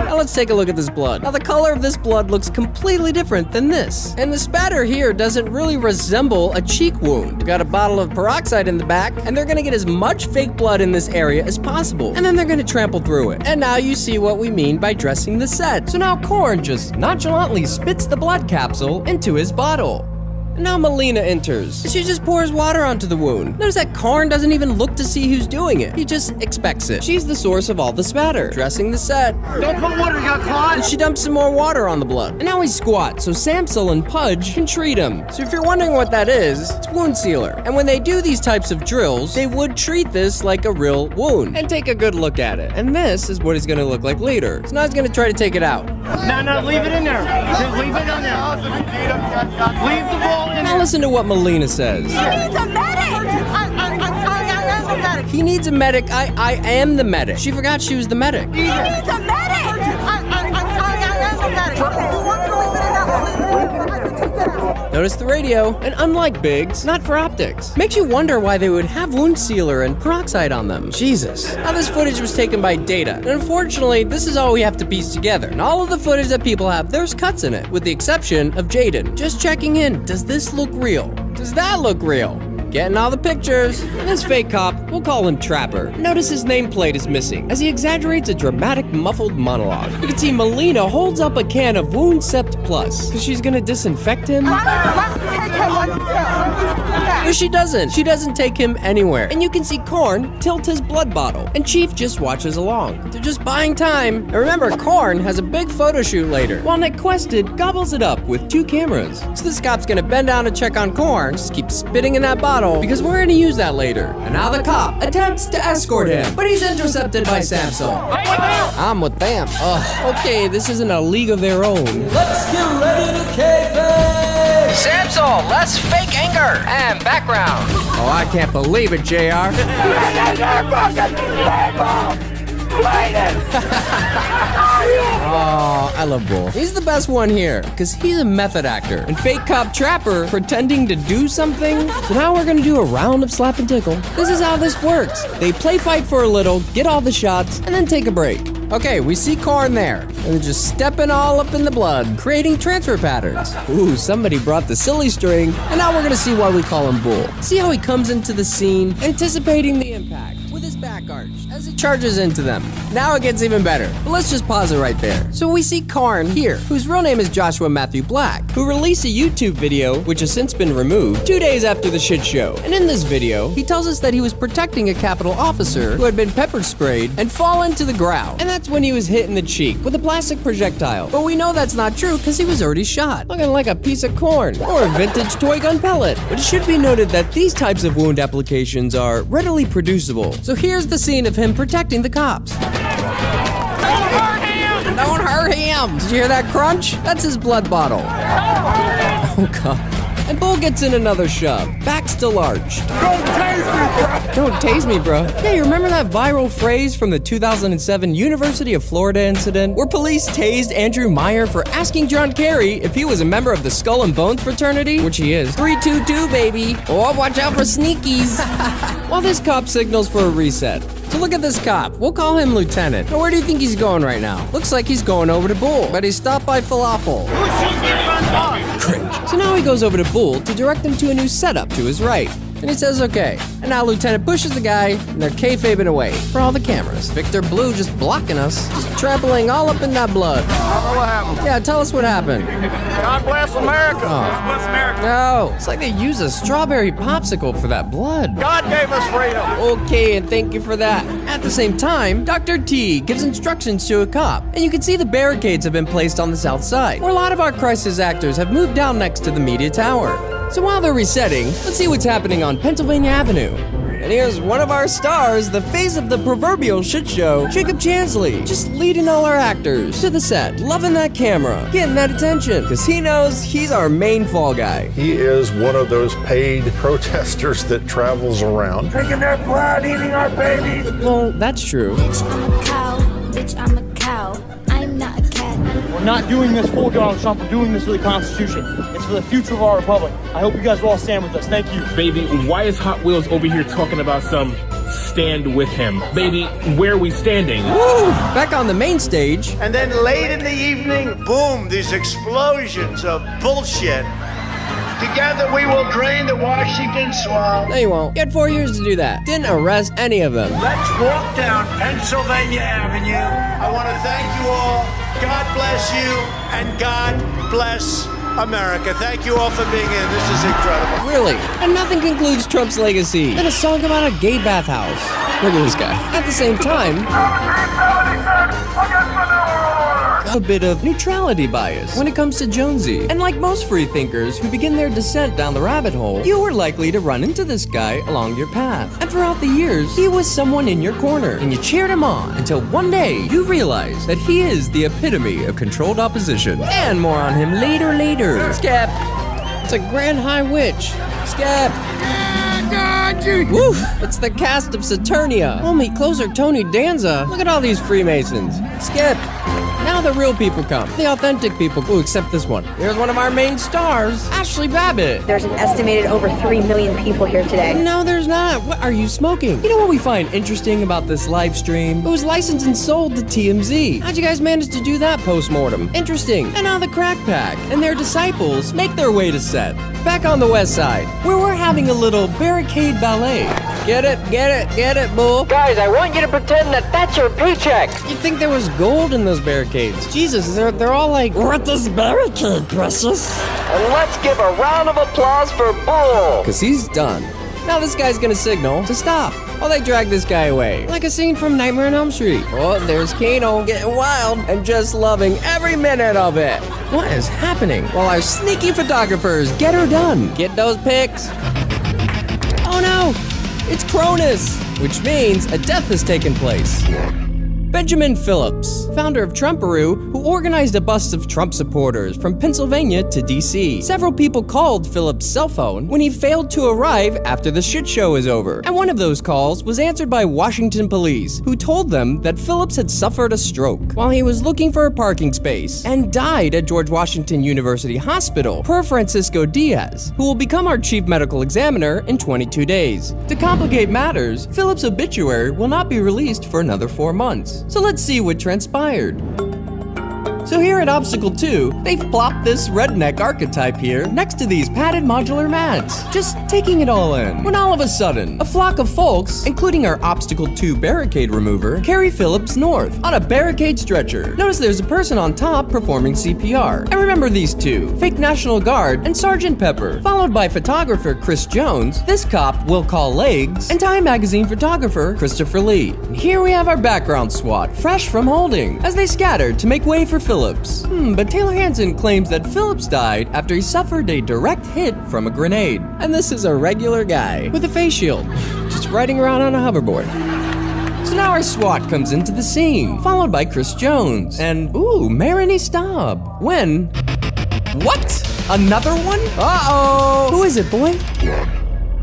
Now let's take a look at this blood. Now the color of this blood looks completely different than this. And the spatter here doesn't really resemble a cheek wound. We got a bottle of peroxide in the back, and they're gonna get as much fake blood in this area as possible. And then they're gonna trample through it. And now you see what we mean by dressing the set. So now Karn just nonchalantly spits the blood capsule into his bottle. And now Melina enters. She just pours water onto the wound. Notice that Karn doesn't even look to see who's doing it. He just expects it. She's the source of all the spatter, dressing the set. Don't put water in your clot! And she dumps some more water on the blood. And now he's squat, so Samsel and Pudge can treat him. So if you're wondering what that is, it's wound sealer. And when they do these types of drills, they would treat this like a real wound. And take a good look at it. And this is what it's gonna look like later. So now he's gonna try to take it out. No, leave it in there. Just leave it in there. Leave the ball in there. Now listen to what Melina says. He needs a medic! He needs a medic. I am the medic. She forgot she was the medic. He needs a medic! Notice the radio, and unlike Biggs, not for optics. Makes you wonder why they would have wound sealer and peroxide on them. Jesus. Now this footage was taken by Data, and unfortunately, this is all we have to piece together. And all of the footage that people have, there's cuts in it, with the exception of Jaden. Just checking in, does this look real? Does that look real? Getting all the pictures. This fake cop, we'll call him Trapper. Notice his nameplate is missing, as he exaggerates a dramatic muffled monologue. You can see Melina holds up a can of Wound Sept Plus, because she's gonna disinfect him. No, she doesn't. She doesn't take him anywhere. And you can see Karn tilt his blood bottle, and Chief just watches along. They're just buying time. And remember, Karn has a big photo shoot later, while Nick Quested gobbles it up with 2 cameras. So this cop's gonna bend down to check on Karn, just keep spitting in that bottle, because we're gonna use that later. And now the cop attempts to escort him, but he's intercepted by Samsel. I'm with them. Ugh. Okay, this isn't a league of their own. Let's get ready to kayfabe! Samsel, less fake anger and background. Oh, I can't believe it, JR. Oh, I love Bull. He's the best one here, because he's a method actor. And fake cop Trapper pretending to do something. So now we're gonna do a round of slap and tickle. This is how this works. They play fight for a little, get all the shots, and then take a break. Okay, we see Karn there, and they're just stepping all up in the blood, creating transfer patterns. Ooh, somebody brought the silly string, and now we're gonna see why we call him Bull. See how he comes into the scene, anticipating the impact, with his back arch, as he charges into them. Now it gets even better, but let's just pause it right there. So we see Karn here, whose real name is Joshua Matthew Black, who released a YouTube video, which has since been removed, 2 days after the shit show. And in this video, he tells us that he was protecting a Capitol officer who had been pepper sprayed and fallen to the ground. And that's when he was hit in the cheek with a plastic projectile. But we know that's not true because he was already shot, looking like a piece of corn or a vintage toy gun pellet. But it should be noted that these types of wound applications are readily producible. So here's the scene of him protecting the cops. Don't hurt him! Don't hurt him! Did you hear that crunch? That's his blood bottle. Oh God. and Bull gets in another shove, back still arched. Don't tase me, bro! Don't tase me, bro. Yeah, you remember that viral phrase from the 2007 University of Florida incident where police tased Andrew Meyer for asking John Kerry if he was a member of the Skull and Bones fraternity? Which he is. 322, baby. Oh, watch out for sneakies. While this cop signals for a reset. So look at this cop. We'll call him Lieutenant. Now, where do you think he's going right now? Looks like he's going over to Bull, but he's stopped by Falafel. Cringe. So now he goes over to Bull to direct him to a new setup to his right. And he says, okay. And now Lieutenant pushes the guy, and they're kayfabing away for all the cameras. Victor Blue just blocking us, just trampling all up in that blood. What happened? Yeah, tell us what happened. God bless America. God bless America. No, it's like they use a strawberry popsicle for that blood. God gave us freedom. Okay, and thank you for that. At the same time, Dr. T gives instructions to a cop, and you can see the barricades have been placed on the south side, where a lot of our crisis actors have moved down next to the media tower. So while they're resetting, let's see what's happening on Pennsylvania Avenue. And here's one of our stars, the face of the proverbial shit show, Jacob Chansley, just leading all our actors to the set, loving that camera, getting that attention, because he knows he's our main fall guy. He is one of those paid protesters that travels around. Drinking their blood, eating our babies. Well, that's true. Bitch, I'm a cow. Bitch, I'm a cow. I'm not a cat. We're not doing this for Donald Trump. We're doing this for the Constitution. It's for the future of our republic. I hope you guys will all stand with us. Thank you. Baby, why is Hot Wheels over here talking about some stand with him? Baby, where are we standing? Woo! Back on the main stage. And then late in the evening, boom, these explosions of bullshit. Together we will drain the Washington swamp. No, you won't. You had 4 years to do that. Didn't arrest any of them. Let's walk down Pennsylvania Avenue. I want to thank you all. God bless you, and God bless America. Thank you all for being in. This is incredible. Really? And nothing concludes Trump's legacy than a song about a gay bathhouse. Look at this guy. At the same time, a bit of neutrality bias when it comes to Jonesy. And like most freethinkers who begin their descent down the rabbit hole, you are likely to run into this guy along your path. And throughout the years, he was someone in your corner, and you cheered him on until one day you realize that he is the epitome of controlled opposition. And more on him later. Skep! It's a Grand High Witch. Skep! Woo! It's the cast of Saturnia. Homie, closer Tony Danza. Look at all these Freemasons. Skip! Now the real people come. The authentic people. Ooh, except this one. Here's one of our main stars, Ashley Babbitt. There's an estimated over 3 million people here today. No, there's not. What are you smoking? You know what we find interesting about this live stream? It was licensed and sold to TMZ. How'd you guys manage to do that post-mortem? Interesting. And now the Crack Pack and their disciples make their way to set. Back on the west side, where we're having a little barricade ballet. Get it, Bull. Guys, I want you to pretend that that's your paycheck. You'd think there was gold in those barricades. Jesus, they're all like, we're at this barricade, precious. And let's give a round of applause for Bull. Cause he's done. Now this guy's gonna signal to stop while they drag this guy away. Like a scene from Nightmare on Elm Street. Oh, there's Kano getting wild and just loving every minute of it. What is happening? While our sneaky photographers get her done. Get those pics. Oh no, it's Cronus, which means a death has taken place. Benjamin Phillips, founder of Trumparoo, who organized a bus of Trump supporters from Pennsylvania to D.C. Several people called Phillips' cell phone when he failed to arrive after the shit show was over. And one of those calls was answered by Washington police, who told them that Phillips had suffered a stroke while he was looking for a parking space and died at George Washington University Hospital, per Francisco Diaz, who will become our chief medical examiner in 22 days. To complicate matters, Phillips' obituary will not be released for another 4 months. So let's see what transpired. So here at Obstacle 2, they've plopped this redneck archetype here next to these padded modular mats, just taking it all in. When all of a sudden, a flock of folks, including our Obstacle 2 barricade remover, carry Phillips north on a barricade stretcher. Notice there's a person on top performing CPR. And remember these two, fake National Guard and Sergeant Pepper, followed by photographer Chris Jones, this cop Will Call Legs, and Time Magazine photographer Christopher Lee. And here we have our background SWAT, fresh from holding, as they scattered to make way for Phillips. But Taylor Hansen claims that Phillips died after he suffered a direct hit from a grenade. And this is a regular guy with a face shield, just riding around on a hoverboard. So now our SWAT comes into the scene, followed by Chris Jones and, Marini Staub. When... What? Another one? Uh-oh! Who is it, boy?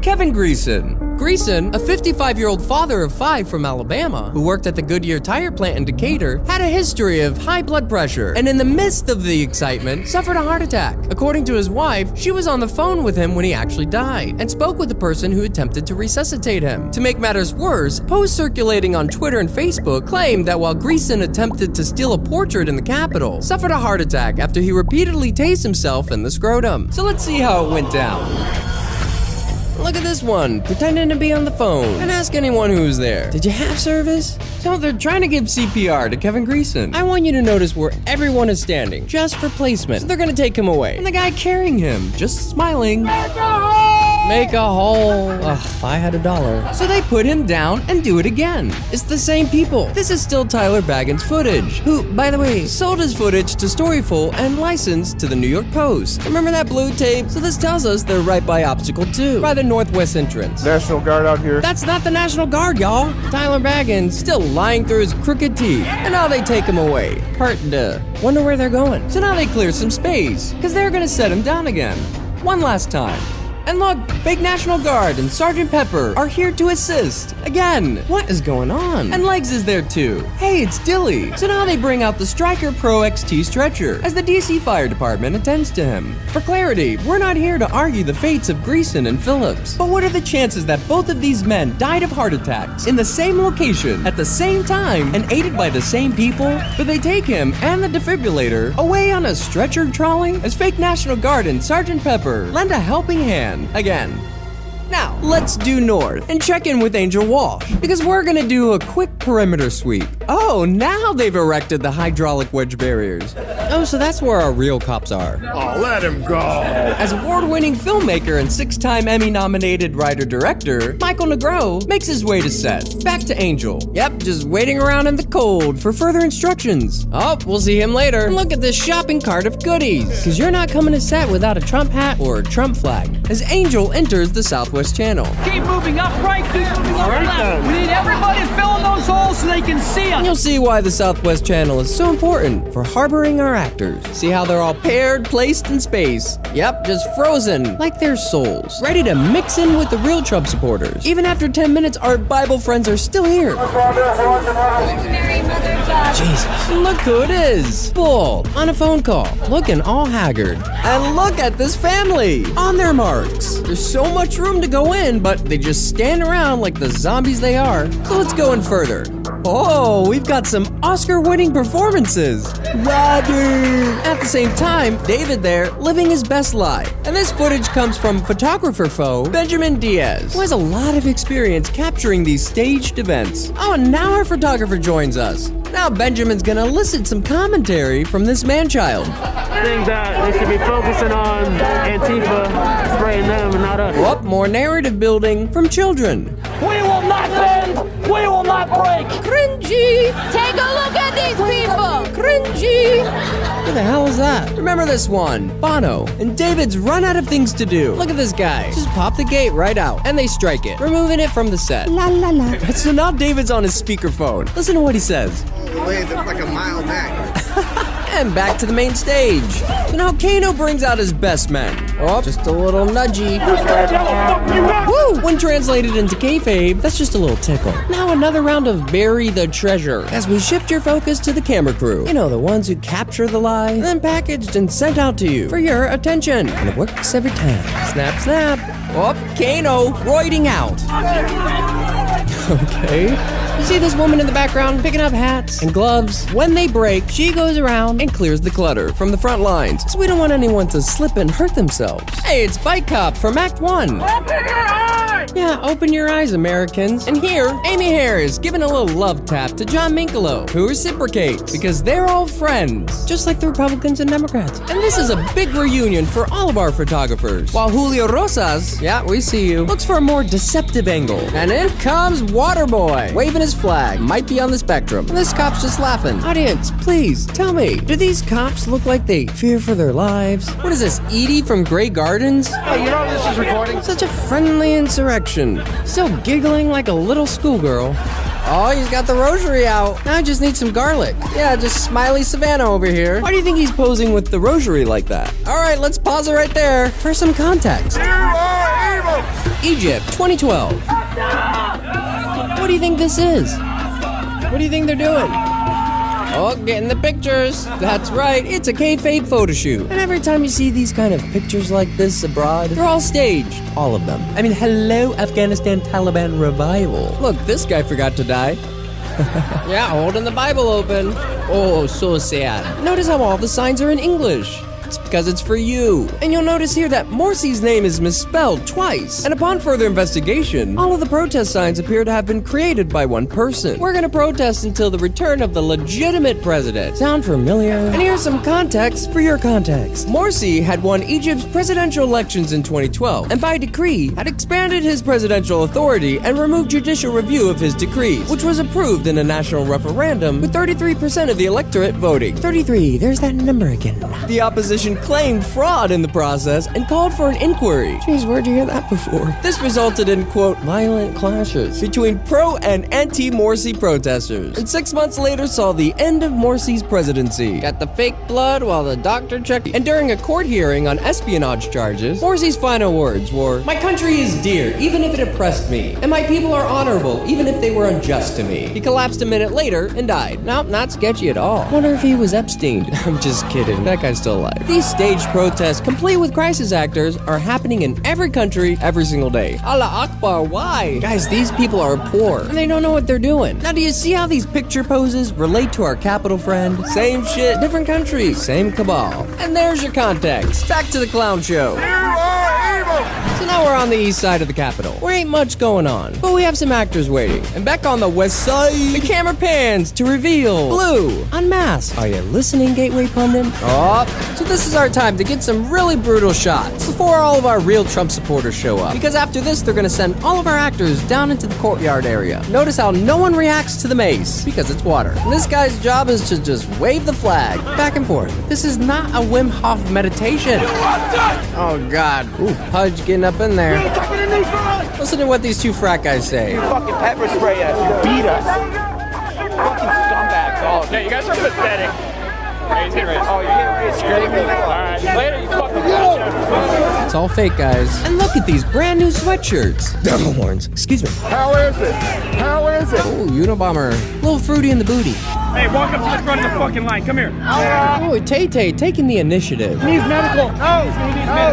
Kevin Greason. Greason, a 55-year-old father of 5 from Alabama who worked at the Goodyear tire plant in Decatur, had a history of high blood pressure and in the midst of the excitement, suffered a heart attack. According to his wife, she was on the phone with him when he actually died and spoke with the person who attempted to resuscitate him. To make matters worse, posts circulating on Twitter and Facebook claimed that while Greason attempted to steal a portrait in the Capitol, suffered a heart attack after he repeatedly tased himself in the scrotum. So let's see how it went down. Look at this one, pretending to be on the phone. And ask anyone who's there, did you have service? So they're trying to give CPR to Kevin Greason. I want you to notice where everyone is standing, just for placement. So they're gonna take him away. And the guy carrying him, just smiling. Make a hole. Ugh, if I had $1. So they put him down and do it again. It's the same people. This is still Tyler Baggin's footage, who, by the way, sold his footage to Storyful and licensed to the New York Post. Remember that blue tape? So this tells us they're right by Obstacle 2, by the northwest entrance. National Guard out here. That's not the National Guard, y'all. Tyler Baggins still lying through his crooked teeth. And now they take him away. Heart duh. Wonder where they're going. So now they clear some space, because they're gonna set him down again. One last time. And look, fake National Guard and Sergeant Pepper are here to assist. Again, what is going on? And Legs is there too. Hey, it's Dilly. So now they bring out the Stryker Pro XT stretcher as the DC Fire Department attends to him. For clarity, we're not here to argue the fates of Greason and Phillips. But what are the chances that both of these men died of heart attacks in the same location at the same time and aided by the same people? But they take him and the defibrillator away on a stretcher trolley as fake National Guard and Sergeant Pepper lend a helping hand. Again. Now, let's due north and check in with Angel Walsh, because we're gonna do a quick perimeter sweep. Oh, now they've erected the hydraulic wedge barriers. Oh, so that's where our real cops are. Oh, let him go. As award-winning filmmaker and 6-time Emmy-nominated writer-director, Michael Negro makes his way to set. Back to Angel. Yep, just waiting around in the cold for further instructions. Oh, we'll see him later. And look at this shopping cart of goodies, because you're not coming to set without a Trump hat or a Trump flag. As Angel enters the Southwest Channel. Keep moving up right, keep moving up left. We need everybody to fill in those holes so they can see us. And you'll see why the Southwest Channel is so important for harboring our actors. See how they're all paired, placed in space. Yep, just frozen, like their souls. Ready to mix in with the real Trump supporters. Even after 10 minutes, our Bible friends are still here. Jesus, look who it is. Bull, on a phone call, looking all haggard. And look at this family, on their marks. There's so much room to go in, but they just stand around like the zombies they are. So let's go in further. Oh, we've got some Oscar-winning performances. Roger! At the same time, David there, living his best life. And this footage comes from photographer foe Benjamin Diaz, who has a lot of experience capturing these staged events. Oh, and now our photographer joins us. Now Benjamin's gonna elicit some commentary from this man-child. I think that they should be focusing on Antifa, spraying them and not us. Whoop, more narrative building from children. We will not bend! We will not break! Cringy! Take a look at these people! Cringy! What the hell is that? Remember this one, Bono, and David's run out of things to do. Look at this guy. Just pop the gate right out, and they strike it, removing it from the set. La la la. So now David's on his speakerphone. Listen to what he says. The waves are like a mile back. And back to the main stage. So now Kano brings out his best men. Oh, just a little nudgy. Woo! When translated into kayfabe, that's just a little tickle. Now another round of bury the treasure as we shift your focus to the camera crew. You know, the ones who capture the lie, and then packaged and sent out to you for your attention. And it works every time. Snap, snap. Oh, Kano roiding out. Okay. You see this woman in the background picking up hats and gloves? When they break, she goes around and clears the clutter from the front lines, so we don't want anyone to slip and hurt themselves. Hey, it's Bike Cop from Act 1. Open your eyes! Yeah, open your eyes, Americans. And here, Amy Harris giving a little love tap to John Minkolo, who reciprocates, because they're all friends, just like the Republicans and Democrats. And this is a big reunion for all of our photographers. While Julio Rosas, yeah, we see you, looks for a more deceptive angle. And in comes Waterboy, waving his flag, might be on the spectrum. This cop's just laughing. Audience, please, tell me, do these cops look like they fear for their lives? What is this, Edie from Grey Gardens? Hey, you know this is recording? Such a friendly insurrection. Still giggling like a little schoolgirl. Oh, he's got the rosary out. Now I just need some garlic. Yeah, just smiley Savannah over here. Why do you think he's posing with the rosary like that? All right, let's pause it right there for some context. You are evil! Egypt, 2012. What do you think this is? What do you think they're doing? Oh, getting the pictures. That's right, it's a kayfabe photo shoot. And every time you see these kind of pictures like this abroad, they're all staged. All of them. I mean, hello, Afghanistan Taliban revival. Look, this guy forgot to die. Yeah, holding the Bible open. Oh, so sad. Notice how all the signs are in English. It's because it's for you. And you'll notice here that Morsi's name is misspelled twice. And upon further investigation, all of the protest signs appear to have been created by one person. We're gonna protest until the return of the legitimate president. Sound familiar? And here's some context for your context. Morsi had won Egypt's presidential elections in 2012, and by decree had expanded his presidential authority and removed judicial review of his decrees, which was approved in a national referendum with 33% of the electorate voting. 33, there's that number again. The opposition claimed fraud in the process and called for an inquiry. Jeez, where'd you hear that before? This resulted in, quote, violent clashes between pro and anti-Morsi protesters. And 6 months later saw the end of Morsi's presidency. Got the fake blood while the doctor checked. And during a court hearing on espionage charges, Morsi's final words were, "My country is dear, even if it oppressed me. And my people are honorable, even if they were unjust to me." He collapsed a minute later and died. Nope, not sketchy at all. Wonder if he was Epstein. I'm just kidding. That guy's still alive. These staged protests, complete with crisis actors, are happening in every country, every single day. Allah Akbar, why? Guys, these people are poor, and they don't know what they're doing. Now, do you see how these picture poses relate to our capital friend? Same shit, different countries, same cabal. And there's your context. Back to the clown show. You are evil! So now we're on the east side of the Capitol. Where ain't much going on, but we have some actors waiting. And back on the west side, the camera pans to reveal Blue, unmasked. Are you listening, Gateway Pundit? Oh, so this is our time to get some really brutal shots before all of our real Trump supporters show up. Because after this, they're gonna send all of our actors down into the courtyard area. Notice how no one reacts to the mace, because it's water. And this guy's job is to just wave the flag back and forth. This is not a Wim Hof meditation. Oh God. Ooh, Pudge getting up in there. Listen to what these two frat guys say. You fucking pepper spray us. You beat us. Fucking scumbags. Oh, yeah, you guys are pathetic. Right, oh, you're getting ready screaming. Alright, later, you fucking bitch. It's all fake, guys. And look at these brand new sweatshirts. Devil horns. Excuse me. How is it? How is it? Oh, Unabomber. A little fruity in the booty. Hey, walk up to the front of the fucking line. Come here. Oh, Tay-Tay taking the initiative. He needs medical. No.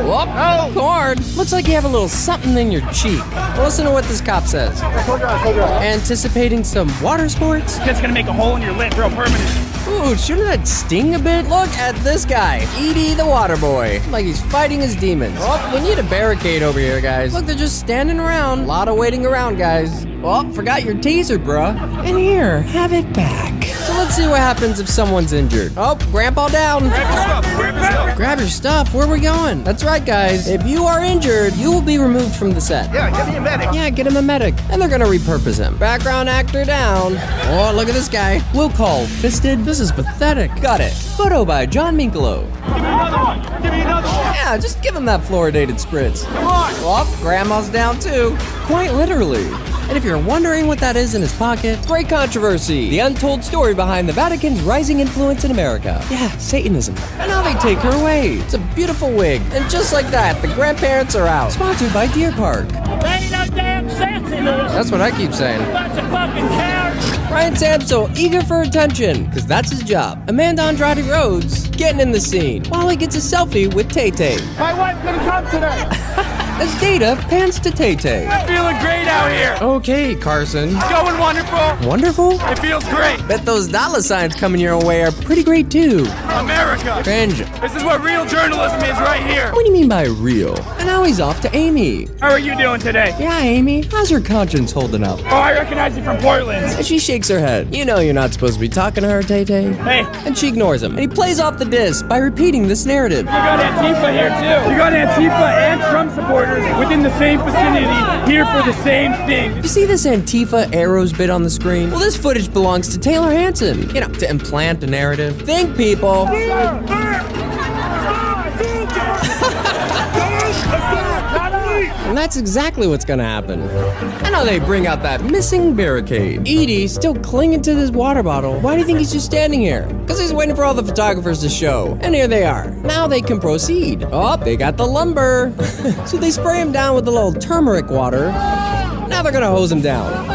Whoop. Cord. Looks like you have a little something in your cheek. Well, listen to what this cop says. Anticipating some water sports? That's gonna make a hole in your lip real permanent. Ooh, shouldn't that sting a bit? Look at this guy, Edie the water boy. Like he's fighting his demons. Oh, we need a barricade over here, guys. Look, they're just standing around. A lot of waiting around, guys. Oh, forgot your taser, bruh. And here, have it back. So let's see what happens if someone's injured. Oh, Grandpa down. Grab your stuff. Grab your stuff. Grab your stuff. Where are we going? That's right, guys. If you are injured, you will be removed from the set. Yeah, get me a medic. Yeah, get him a medic. And they're gonna repurpose him. Background actor down. Oh, look at this guy. We'll call Fisted. This is pathetic. Got it. Photo by John Minkelo. Give me another one. Give me another one. Yeah, just give him that fluoridated spritz. Come on. Oh, Grandma's down too. Quite literally. And if you're wondering what that is in his pocket, great controversy. The untold story behind the Vatican's rising influence in America. Yeah, Satanism. And now they take her away. It's a beautiful wig. And just like that, the grandparents are out. Sponsored by Deer Park. Ain't no damn sense in this. That's what I keep saying. Bunch of fucking cowards. Ryan Samso, eager for attention, because that's his job. Amanda Andrade Rhodes, getting in the scene, while he gets a selfie with Tay-Tay. My wife's gonna come today. As Data pans to Tay-Tay. I'm feeling great out here. Okay, Carson. It's going wonderful. Wonderful? It feels great. Bet those dollar signs coming your way are pretty great too. America. Cringe. This is what real journalism is right here. What do you mean by real? And now he's off to Amy. How are you doing today? Yeah, Amy. How's her conscience holding up? Oh, I recognize you from Portland. And she shakes her head. You know you're not supposed to be talking to her, Tay-Tay. Hey. And she ignores him. And he plays off the disc by repeating this narrative. You got Antifa here too. You got Antifa and Trump supporters within the same vicinity here for the same thing. You see this Antifa arrows bit on the screen? Well, this footage belongs to Taylor Hanson. You know, to implant a narrative. Think, people. And that's exactly what's gonna happen. And now they bring out that missing barricade. Edie's still clinging to this water bottle. Why do you think he's just standing here? Because he's waiting for all the photographers to show. And here they are. Now they can proceed. Oh, they got the lumber. So they spray him down with a little turmeric water. Now they're gonna hose him down.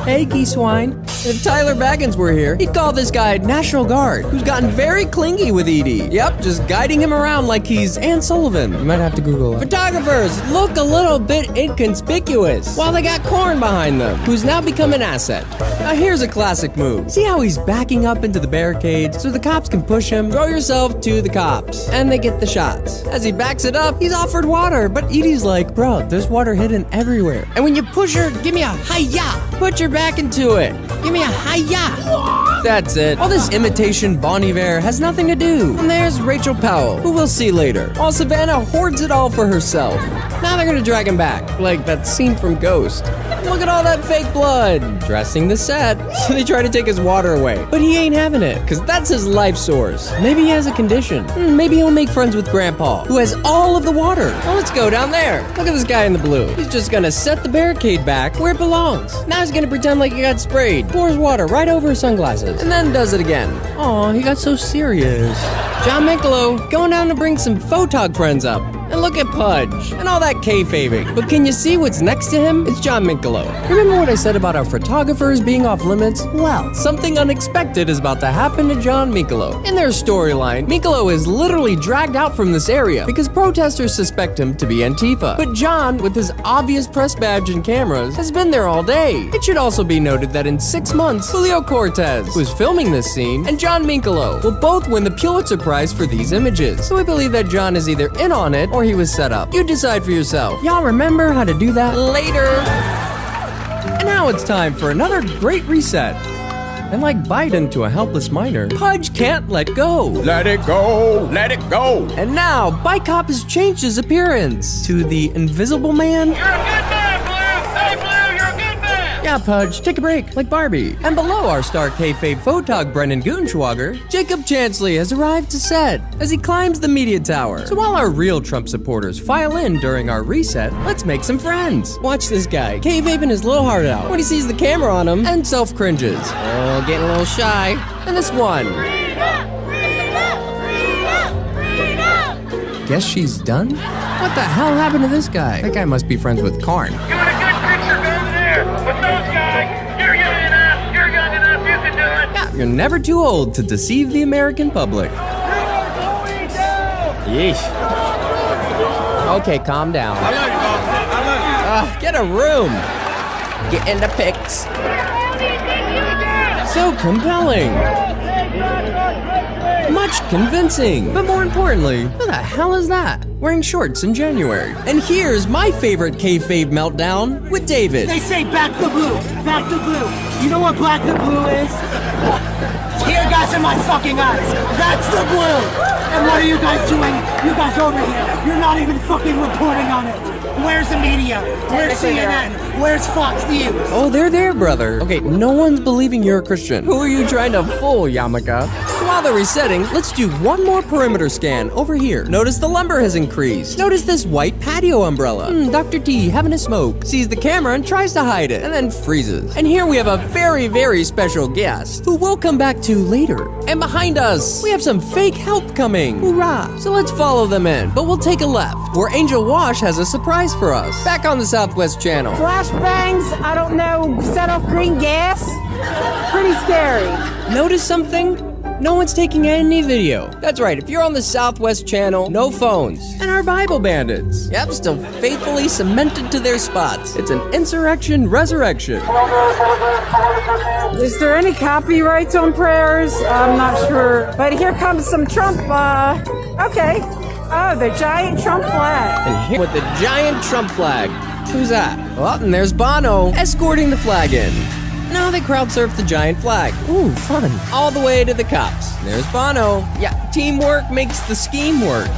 Hey, geese swine. If Tyler Baggins were here, he'd call this guy National Guard, who's gotten very clingy with Edie. Yep, just guiding him around like he's Ann Sullivan. You might have to Google it. Photographers look a little bit inconspicuous, while they got Corn behind them, who's now become an asset. Now here's a classic move. See how he's backing up into the barricades so the cops can push him? Throw yourself to the cops, and they get the shots. As he backs it up, he's offered water, but Edie's like, bro, there's water hidden everywhere. And when you push her, give me a hi-ya. Put your back into it. Give me a hi-ya. That's it. All this imitation Bon Iver has nothing to do. And there's Rachel Powell, who we'll see later, while Savannah hoards it all for herself. Now they're gonna drag him back, like that scene from Ghost. Look at all that fake blood. Dressing the set. So they try to take his water away. But he ain't having it, because that's his life source. Maybe he has a condition. Maybe he'll make friends with Grandpa, who has all of the water. Well, let's go down there. Look at this guy in the blue. He's just gonna set the barricade back where it belongs. Now he's gonna pretend like he got sprayed. Pours water right over his sunglasses. And then does it again. Aw, he got so serious. John Michelow going down to bring some photog friends up. And look at Pudge, and all that kayfabing. But can you see what's next to him? It's John Michelow. Remember what I said about our photographers being off limits? Well, something unexpected is about to happen to John Michelow. In their storyline, Michelow is literally dragged out from this area because protesters suspect him to be Antifa. But John, with his obvious press badge and cameras, has been there all day. It should also be noted that in 6 months, Julio Cortez, who is filming this scene, and John Michelow will both win the Pulitzer Prize for these images. So we believe that John is either in on it or he was set up. You decide for yourself. Y'all remember how to do that later. And now it's time for another great reset. And like Biden to a helpless minor, Pudge can't let go. Let it go, let it go. And now, Bike Cop has changed his appearance to the Invisible Man. You're a good man, Blue! Hey, Blue, you're a good man! Yeah, Pudge, take a break, like Barbie. And below our star kayfabe photog Brendan Goonschwager, Jacob Chansley has arrived to set as he climbs the media tower. So while our real Trump supporters file in during our reset, let's make some friends. Watch this guy, kayfabing his little heart out when he sees the camera on him and self-cringes. Oh, getting a little shy. And this one. Guess she's done? What the hell happened to this guy? That guy must be friends with Karn. Doing a good picture down there with those guys. You're young enough, you can do it. Yeah, you're never too old to deceive the American public. Yeesh. Okay, calm down. I love you, Bob. Get a room. Get into pics. So compelling. Much convincing. But more importantly, who the hell is that? Wearing shorts in January. And here's my favorite kayfabe meltdown with David. They say back the blue, back the blue. You know what black the blue is? Tear gas in my fucking eyes. That's the blue. And what are you guys doing? You guys over here. You're not even fucking reporting on it. Where's the media? Where's CNN? Where's Fox News? Oh, they're there, brother. Okay, no one's believing you're a Christian. Who are you trying to fool, Yamaka? So while they're resetting, let's do one more perimeter scan over here. Notice the lumber has increased. Notice this white patio umbrella. Dr. T having a smoke. Sees the camera and tries to hide it, and then freezes. And here we have a very, very special guest, who we'll come back to later. And behind us, we have some fake help coming. Hoorah! So let's follow them in, but we'll take a left, where Angel Wash has a surprise for us. Back on the Southwest Channel. Flashbangs, I don't know, set off green gas? Pretty scary. Notice something? No one's taking any video. That's right, if you're on the Southwest Channel, no phones. And our Bible bandits. Yep, still faithfully cemented to their spots. It's an insurrection resurrection. Is there any copyrights on prayers? I'm not sure. But here comes some Trump, okay. Oh, the giant Trump flag. And here with the giant Trump flag. Who's that? Oh, and there's Bono escorting the flag in. Now they crowd surf the giant flag. Ooh, fun. All the way to the cops. There's Bono. Yeah, teamwork makes the scheme work.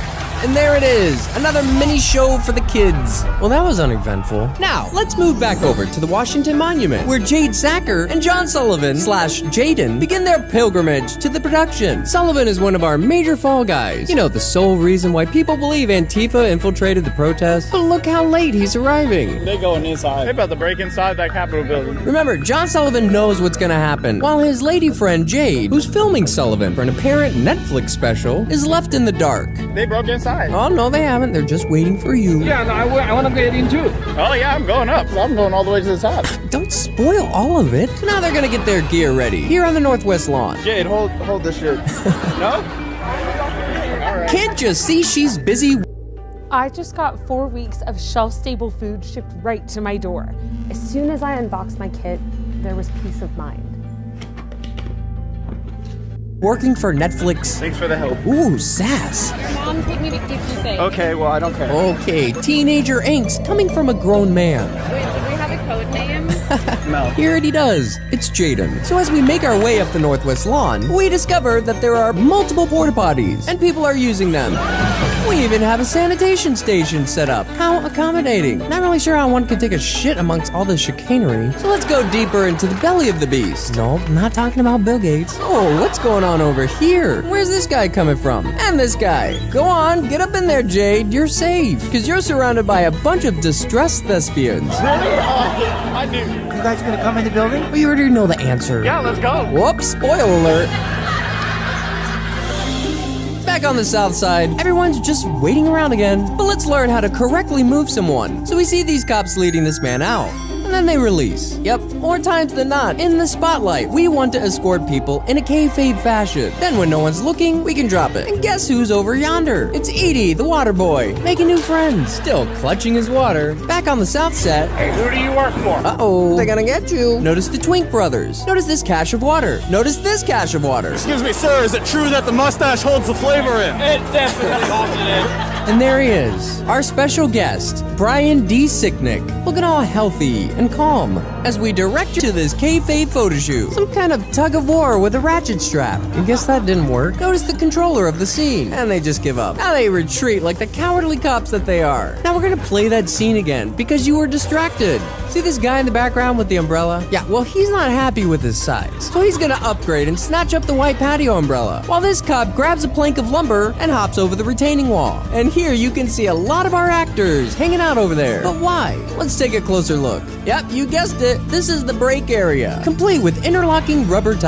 And there it is, another mini show for the kids. Well, that was uneventful. Now, let's move back over to the Washington Monument, where Jade Sacker and John Sullivan / Jaden begin their pilgrimage to the production. Sullivan is one of our major fall guys. You know, the sole reason why people believe Antifa infiltrated the protest. But look how late he's arriving. They going inside. They're about to break inside that Capitol building. Remember, John Sullivan knows what's gonna happen, while his lady friend Jade, who's filming Sullivan for an apparent Netflix special, is left in the dark. They broke inside. Oh, no, they haven't. They're just waiting for you. Yeah, no, I want to get in too. Oh, yeah, I'm going up. I'm going all the way to the top. Don't spoil all of it. So now they're gonna get their gear ready here on the Northwest lawn. Jade, hold this shit. No? All right. Can't you see she's busy? I just got 4 weeks of shelf-stable food shipped right to my door. As soon as I unboxed my kit, there was peace of mind. Working for Netflix. Thanks for the help. Ooh, sass. Your mom told me to keep you safe. Okay, well, I don't care. Okay, teenager angst coming from a grown man. Wait, do we have a code name? No. Here he does. It's Jaden. So as we make our way up the Northwest lawn, we discover that there are multiple porta potties, and people are using them. We even have a sanitation station set up. How accommodating. Not really sure how one can take a shit amongst all this chicanery. So let's go deeper into the belly of the beast. Nope, not talking about Bill Gates. Oh, what's going on over here? Where's this guy coming from? And this guy. Go on, get up in there, Jade. You're safe. Because you're surrounded by a bunch of distressed thespians. Really? I do. You guys gonna come in the building? Well, you already know the answer. Yeah, let's go. Whoops, spoiler alert. Back on the south side, everyone's just waiting around again. But let's learn how to correctly move someone. So we see these cops leading this man out, and then they release. Yep, more times than not, in the spotlight, we want to escort people in a kayfabe fashion. Then when no one's looking, we can drop it. And guess who's over yonder? It's Edie, the water boy, making new friends, still clutching his water. Back on the south set. Hey, who do you work for? Uh-oh, they're gonna get you. Notice the Twink brothers. Notice this cache of water. Notice this cache of water. Excuse me, sir, is it true that the mustache holds the flavor in? It definitely holds it in. And there he is, our special guest, Brian D. Sicknick, looking all healthy and calm as we direct you to this kayfabe photo shoot. Some kind of tug of war with a ratchet strap. I guess that didn't work. Notice the controller of the scene, and they just give up. Now they retreat like the cowardly cops that they are. Now we're gonna play that scene again because you were distracted. See this guy in the background with the umbrella? Yeah, well, he's not happy with his size, so he's gonna upgrade and snatch up the white patio umbrella, while this cop grabs a plank of lumber and hops over the retaining wall. And here you can see a lot of our actors hanging out over there. But why? Let's take a closer look. Yep, you guessed it. This is the break area, complete with interlocking rubber tires.